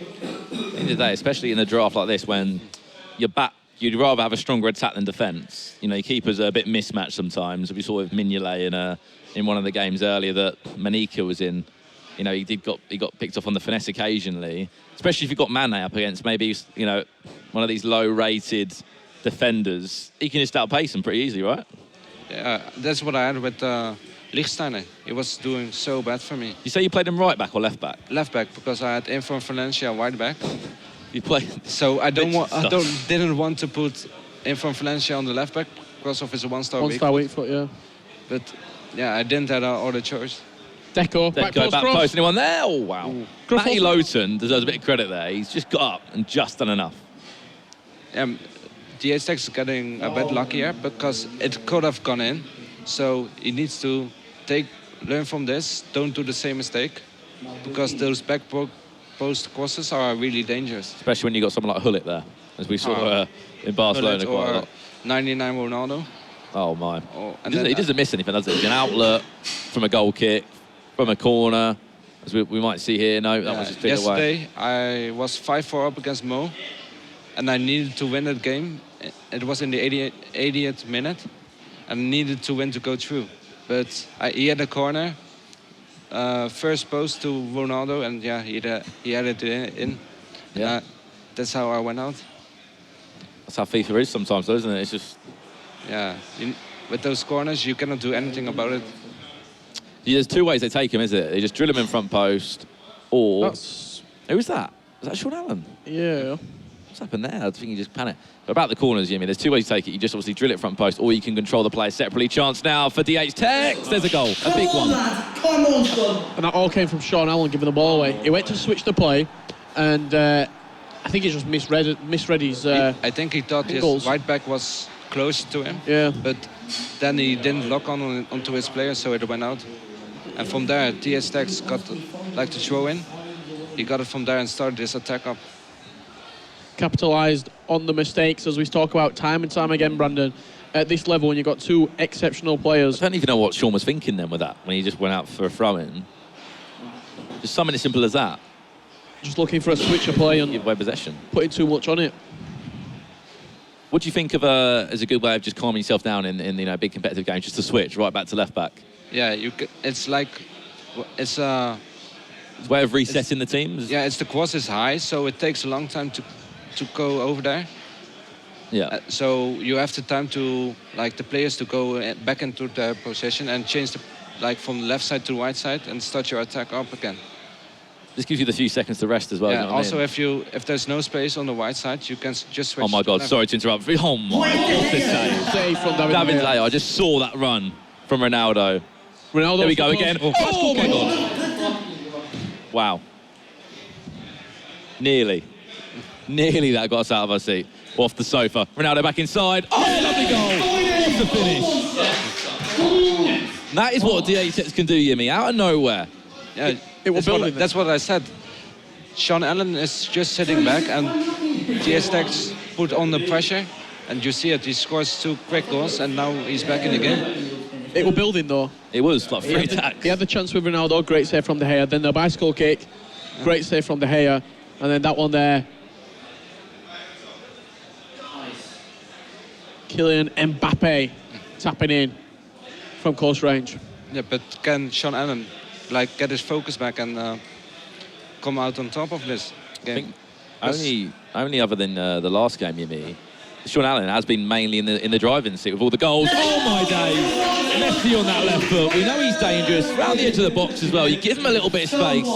At the end of the day, especially in a draft like this, when you'd rather have a stronger attack than defence. Your keepers are a bit mismatched sometimes. We saw with Mignolet in one of the games earlier that Manika was in. He got picked off on the finesse occasionally, especially if you've got Mane up against maybe one of these low-rated defenders. He can just outpace them pretty easily, right? Yeah, that's what I had with Lichtsteiner. He was doing so bad for me. You say you played him right back or left back? Left back, because I had him from Valencia right back. You played. So I didn't want to put him from Valencia on the left back because of his one-star weak foot, yeah. But yeah, I didn't have other choice. Deco, back post. Anyone there? Oh wow. Matty Lowton deserves a bit of credit there. He's just got up and just done enough. DHTekKz is getting a bit luckier because it could have gone in. So he needs to learn from this. Don't do the same mistake, because those back post crosses are really dangerous. Especially when you got someone like Hullet there, as we saw in Barcelona quite a lot. 99 Ronaldo. Oh my! He doesn't miss anything, does he? An outlet from a goal kick, from a corner, as we might see here. No, that was just cleared away. Yesterday I was 5-4 up against Mo, and I needed to win that game. It was in the 80th minute. And needed to win to go through. But he had a corner, first post to Ronaldo, and yeah, he had it in. Yeah. That's how I went out. That's how FIFA is sometimes, though, isn't it? It's just... Yeah, with those corners, you cannot do anything about it. There's 2 ways they take him, isn't it? They just drill him in front post, or... Who was that? Was that Sean Allen? Yeah. What's happened there? I think he just panicked. But about the corners, Jimmy, there's two ways to take it. You just obviously drill it front post, or you can control the player separately. Chance now for DHTekKz. There's a goal, a big one. Come on, son. And that all came from Sean Allen giving the ball away. He went to switch the play, and I think he just misread his I think he thought his right back was close to him. Yeah. But then he didn't lock onto his player, so it went out. And from there, DHTekKz got like to throw in. He got it from there and started his attack up. Capitalised on the mistakes, as we talk about time and time again, Brandon. At this level, when you've got two exceptional players. I don't even know what Sean was thinking then with that, when he just went out for a throw-in. Just something as simple as that. Just looking for a switch of play and Give away possession. putting too much on it. What do you think of as a good way of just calming yourself down in big competitive games, just to switch right back to left back? Yeah, it's like it's a way of resetting the teams. Yeah, the course is high, so it takes a long time to go over there. Yeah. So you have the time to the players to go back into their position and change from the left side to the right side and start your attack up again. This gives you the few seconds to rest as well. Yeah. You know what Also, I mean? if there's no space on the right side, you can just switch. Oh my God! Sorry to interrupt. Oh my God! Save from David David Gea. Gea. I just saw that run from Ronaldo. Ronaldo. There we go again. Oh my God! Wow. Nearly that got us out of our seat. Off the sofa. Ronaldo back inside. Oh, lovely goal! What a finish. And that is what DHTekKz can do, Yimmy. Out of nowhere. Yeah, that's what I said. Sean Allen is just sitting back and DHTekKz put on the pressure. And you see it, he scores 2 quick goals and now he's back in the game. It was building though. It was like 3 attacks. He had the chance with Ronaldo, great save from De Gea. Then the bicycle kick, great save from De Gea. And then that one there. Kylian Mbappe tapping in from close range. Yeah, but can Sean Allen get his focus back and come out on top of this game? I think only other than the last game, Yimmy, Sean Allen has been mainly in the driving seat with all the goals. Oh my days! Messi on that left foot. We know he's dangerous. Round the edge of the box as well. You give him a little bit of space,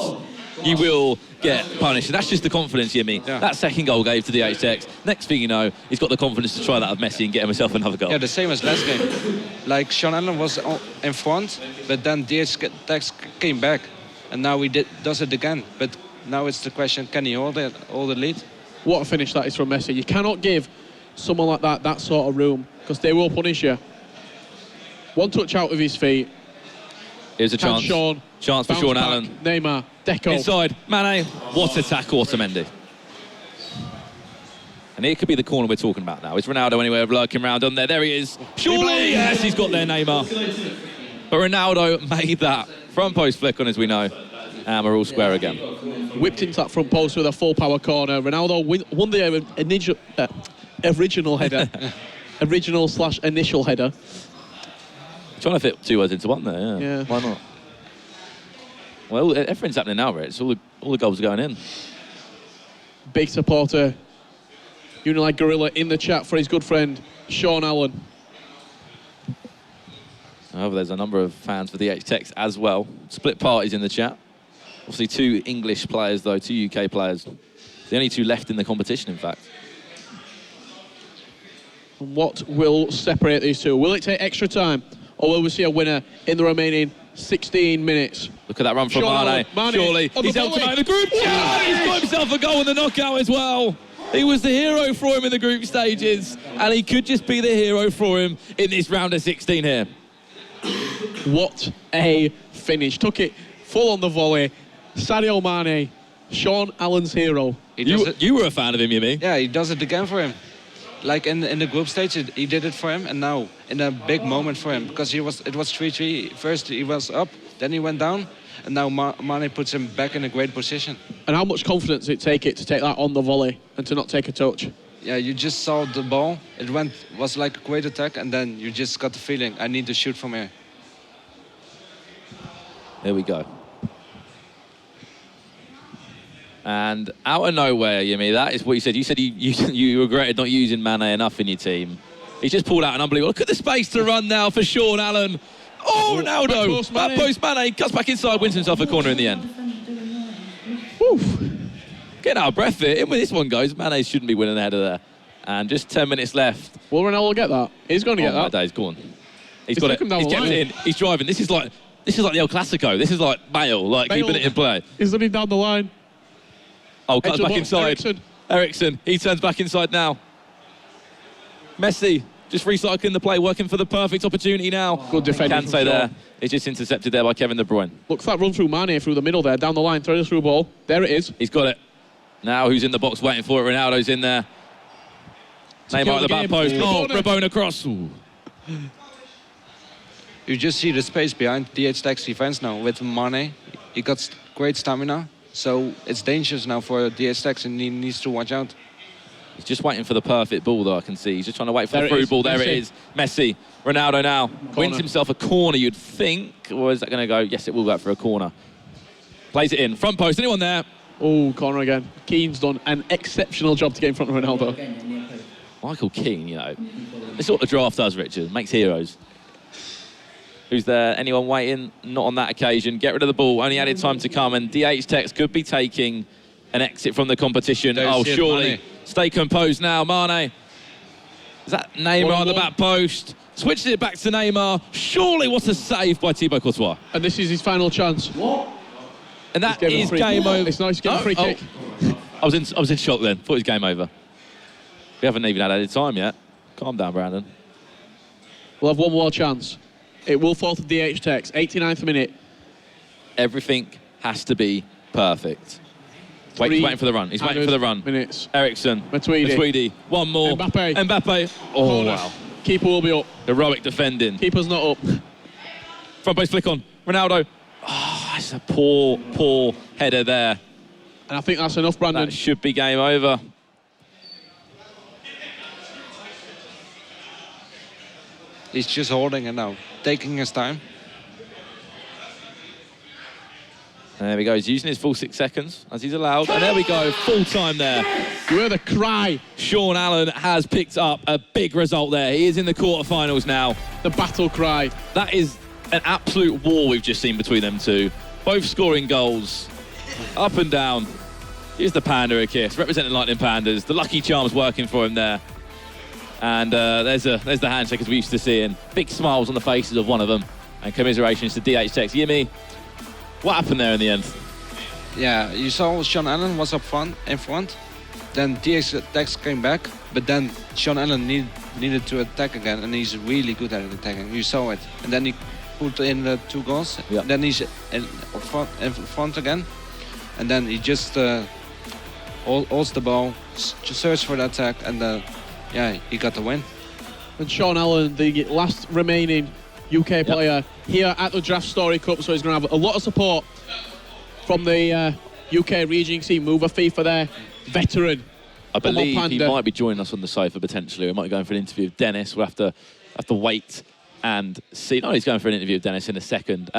you will get punished. And that's just the confidence, Yimmy. Yeah. That second goal gave to DHTekKz. Next thing you know, he's got the confidence to try that with Messi and get himself another goal. Yeah, the same as last game. Sean Allen was in front, but then DHTekKz came back, and now he does it again. But now it's the question: can he hold the lead? What a finish that is from Messi. You cannot give someone like that sort of room, because they will punish you. One touch out of his feet. Here's a chance. Chance for Sean Allen. Neymar, Deco. Inside, Mane. What a tackle, Otamendi. And here could be the corner we're talking about now. Is Ronaldo anywhere lurking around on there? There he is. Surely, yes, he's got there, Neymar. But Ronaldo made that front post flick on, as we know. And we're all square again. Whipped into that front post with a full power corner. Ronaldo won the original header. Original/initial header. Trying to fit 2 words into one there, yeah. Why not? Well, everything's happening now, right? So all the goals are going in. Big supporter, Unilike Gorilla in the chat for his good friend, Sean Allen. However, there's a number of fans for DHTekKz as well. Split parties in the chat. Obviously 2 English players, though, 2 UK players. The only 2 left in the competition, in fact. What will separate these 2? Will it take extra time, or will we see a winner in the remaining 16 minutes? Look at that run from Mane. Surely, he's helped him out in the group. Yeah, he's got himself a goal in the knockout as well. He was the hero for him in the group stages, and he could just be the hero for him in this round of 16 here. What a finish. Took it full on the volley. Sadio Mane, Sean Allen's hero. You were a fan of him, you mean? Yeah, he does it again for him. In the group stage, he did it for him, and now in a big moment for him, because it was 3-3. First he was up, then he went down, and now Mane puts him back in a great position. And how much confidence did it to take that on the volley and to not take a touch? Yeah, you just saw the ball. It was like a great attack, and then you just got the feeling, I need to shoot from here. There we go. And out of nowhere, Yimmy, that is what you said. You said you regretted not using Mane enough in your team. He's just pulled out an unbelievable. Look at the space to run now for Sean Allen. Oh, Ronaldo. Back post Mane. Cuts back inside, wins himself a corner in the end. Woo. Getting out of breath here. In with this one goes. Mane shouldn't be winning ahead of there. And just 10 minutes left. Will Ronaldo get that? He's going to get that. My day's gone. He's got it. He's getting it in. He's driving. This is like the El Clasico. This is like Bale, keeping it in play. He's running down the line. Oh, cuts back inside. Eriksen. He turns back inside now. Messi just recycling the play, working for the perfect opportunity now. Good defending. Can't say there. It's just intercepted there by Kevin De Bruyne. Look for that run through Mane through the middle there, down the line, throw the through ball. There it is. He's got it. Now who's in the box waiting for it? Ronaldo's in there. Neymar at the back post. Oh, Rabona cross. Ooh. You just see the space behind DHTekKz defense now with Mane. He got great stamina, so it's dangerous now for DHTekKz and he needs to watch out. He's just waiting for the perfect ball, though, I can see. He's just trying to wait for the through ball. There it is. Messi. Ronaldo now. Wins himself a corner, you'd think. Or is that going to go? Yes, it will go for a corner. Plays it in. Front post. Anyone there? Oh, corner again. Keane's done an exceptional job to get in front of Ronaldo. Michael Keane, you know. This is what the draft does, Richard. Makes heroes. Who's there? Anyone waiting? Not on that occasion. Get rid of the ball. Only added time to come. And DHTekKz could be taking an exit from the competition. Oh, surely. Mane. Stay composed now. Mane. Is that Neymar on the back post? Switches it back to Neymar. Surely what a save by Thibaut Courtois. And this is his final chance. What? And that is game over. It's nice to get a free kick. I was in shock then. Thought it was game over. We haven't even had added time yet. Calm down, Brandon. We'll have one more chance. It will fall to DHTekKz. 89th minute. Everything has to be perfect. He's waiting for the run. He's waiting for the run. Minutes. Eriksen. Matuidi. One more. Mbappe. Oh, corner. wow. Keeper will be up. Heroic defending. Keeper's not up. Front post flick on. Ronaldo. Oh, it's a poor header there. And I think that's enough, Brandon. That should be game over. He's just holding it now, taking his time. And there we go. He's using his full 6 seconds as he's allowed. And there we go. Full time there. You hear the cry. Sean Allen has picked up a big result there. He is in the quarterfinals now. The battle cry. That is an absolute war we've just seen between them two. Both scoring goals. Up and down. Here's the Panda a kiss, representing Lightning Pandas. The Lucky Charms working for him there. And there's the handshake as we used to see, and big smiles on the faces of one of them. And commiserations to DHTekKz. Yimmy, what happened there in the end? Yeah, you saw Sean Allen was up front, in front. Then DHTekKz came back, but then Sean Allen needed to attack again, and he's really good at attacking. You saw it. And then he put in the 2 goals. Yeah. Then he's in front again. And then he just holds the ball, just search for the attack, and yeah, he got the win. And Sean Allen, the last remaining UK player here at the DraftStory Cup, so he's going to have a lot of support from the UK region. See Mover FIFA there, veteran. I believe he might be joining us on the sofa potentially. We might be going for an interview with Dennis. We'll have to wait and see. No, he's going for an interview with Dennis in a second.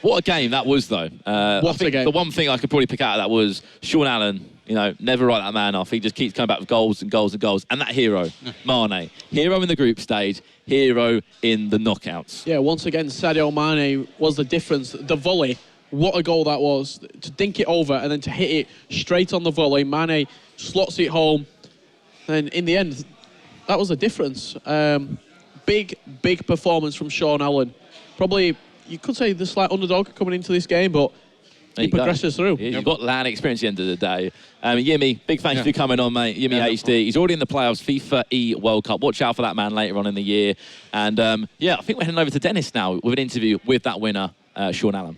What a game that was, though. What a game. The one thing I could probably pick out of that was Sean Allen. You know, never write that man off. He just keeps coming back with goals and goals and goals. And that hero, Mane. Hero in the group stage, hero in the knockouts. Yeah, once again, Sadio Mane was the difference. The volley, what a goal that was. To dink it over and then to hit it straight on the volley. Mane slots it home. And in the end, that was the difference. Big performance from Sean Allen. Probably, you could say the slight underdog coming into this game, but he progresses through. You've got land experience at the end of the day. Yimmy, big thanks for coming on, mate. Yimmy HD. He's already in the playoffs, FIFA E World Cup. Watch out for that man later on in the year. And yeah, I think we're heading over to Dennis now with an interview with that winner, Sean Allen.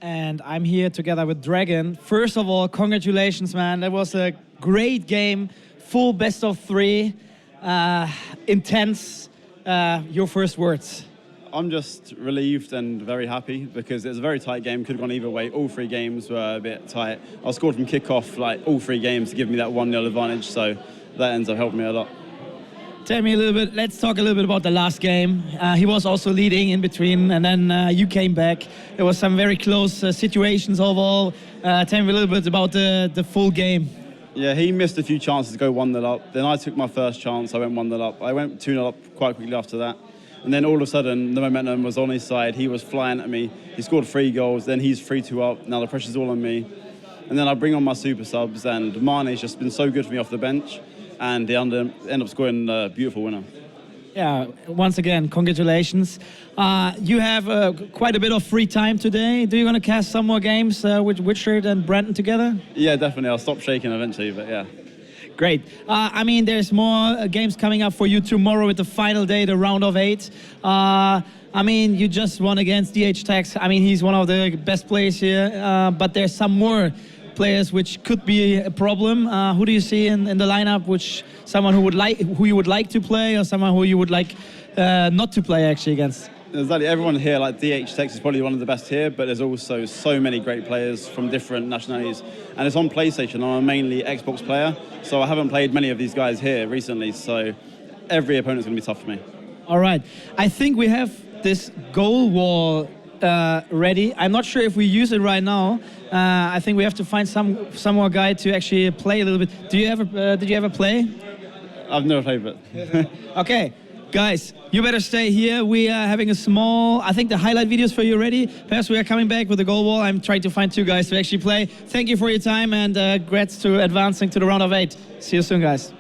And I'm here together with Dragonn. First of all, congratulations, man. That was a great game. Full best of 3. Intense. Your first words. I'm just relieved and very happy because it was a very tight game. Could have gone either way. All 3 games were a bit tight. I scored from kick-off like all 3 games to give me that 1-0 advantage. So that ends up helping me a lot. Tell me a little bit. Let's talk a little bit about the last game. He was also leading in between, and then you came back. There was some very close situations overall. Tell me a little bit about the full game. Yeah, he missed a few chances to go 1-0 up. Then I took my first chance. I went 1-0 up. I went 2-0 up quite quickly after that. And then all of a sudden, the momentum was on his side. He was flying at me. He scored 3 goals. Then he's 3-2 up. Now the pressure's all on me. and then I bring on my super subs, and Mane's just been so good for me off the bench, and they end up scoring a beautiful winner. Yeah, once again, congratulations. You have quite a bit of free time today. Do you want to cast some more games with Richard and Brandon together? Yeah, definitely. I'll stop shaking eventually, but yeah. Great. I mean, there's more games coming up for you tomorrow with the final day, the round of 8. I mean, you just won against DHTekKz. I mean, he's one of the best players here, but there's some more players which could be a problem. Who do you see in the lineup? Which someone who you would like to play, or someone who you would like not to play actually against? Exactly. Everyone here, like DHTekKz, is probably one of the best here, but there's also so many great players from different nationalities. And it's on PlayStation. I'm a mainly Xbox player, so I haven't played many of these guys here recently. So every opponent's going to be tough for me. All right. I think we have this goal wall ready. I'm not sure if we use it right now. I think we have to find some more guy to actually play a little bit. Did you ever play? I've never played, but okay, guys, you better stay here. We are having a small, I think the highlight videos for you ready. Perhaps we are coming back with the goal wall. I'm trying to find 2 guys to actually play. Thank you for your time, and congrats to advancing to the round of 8. See you soon, guys.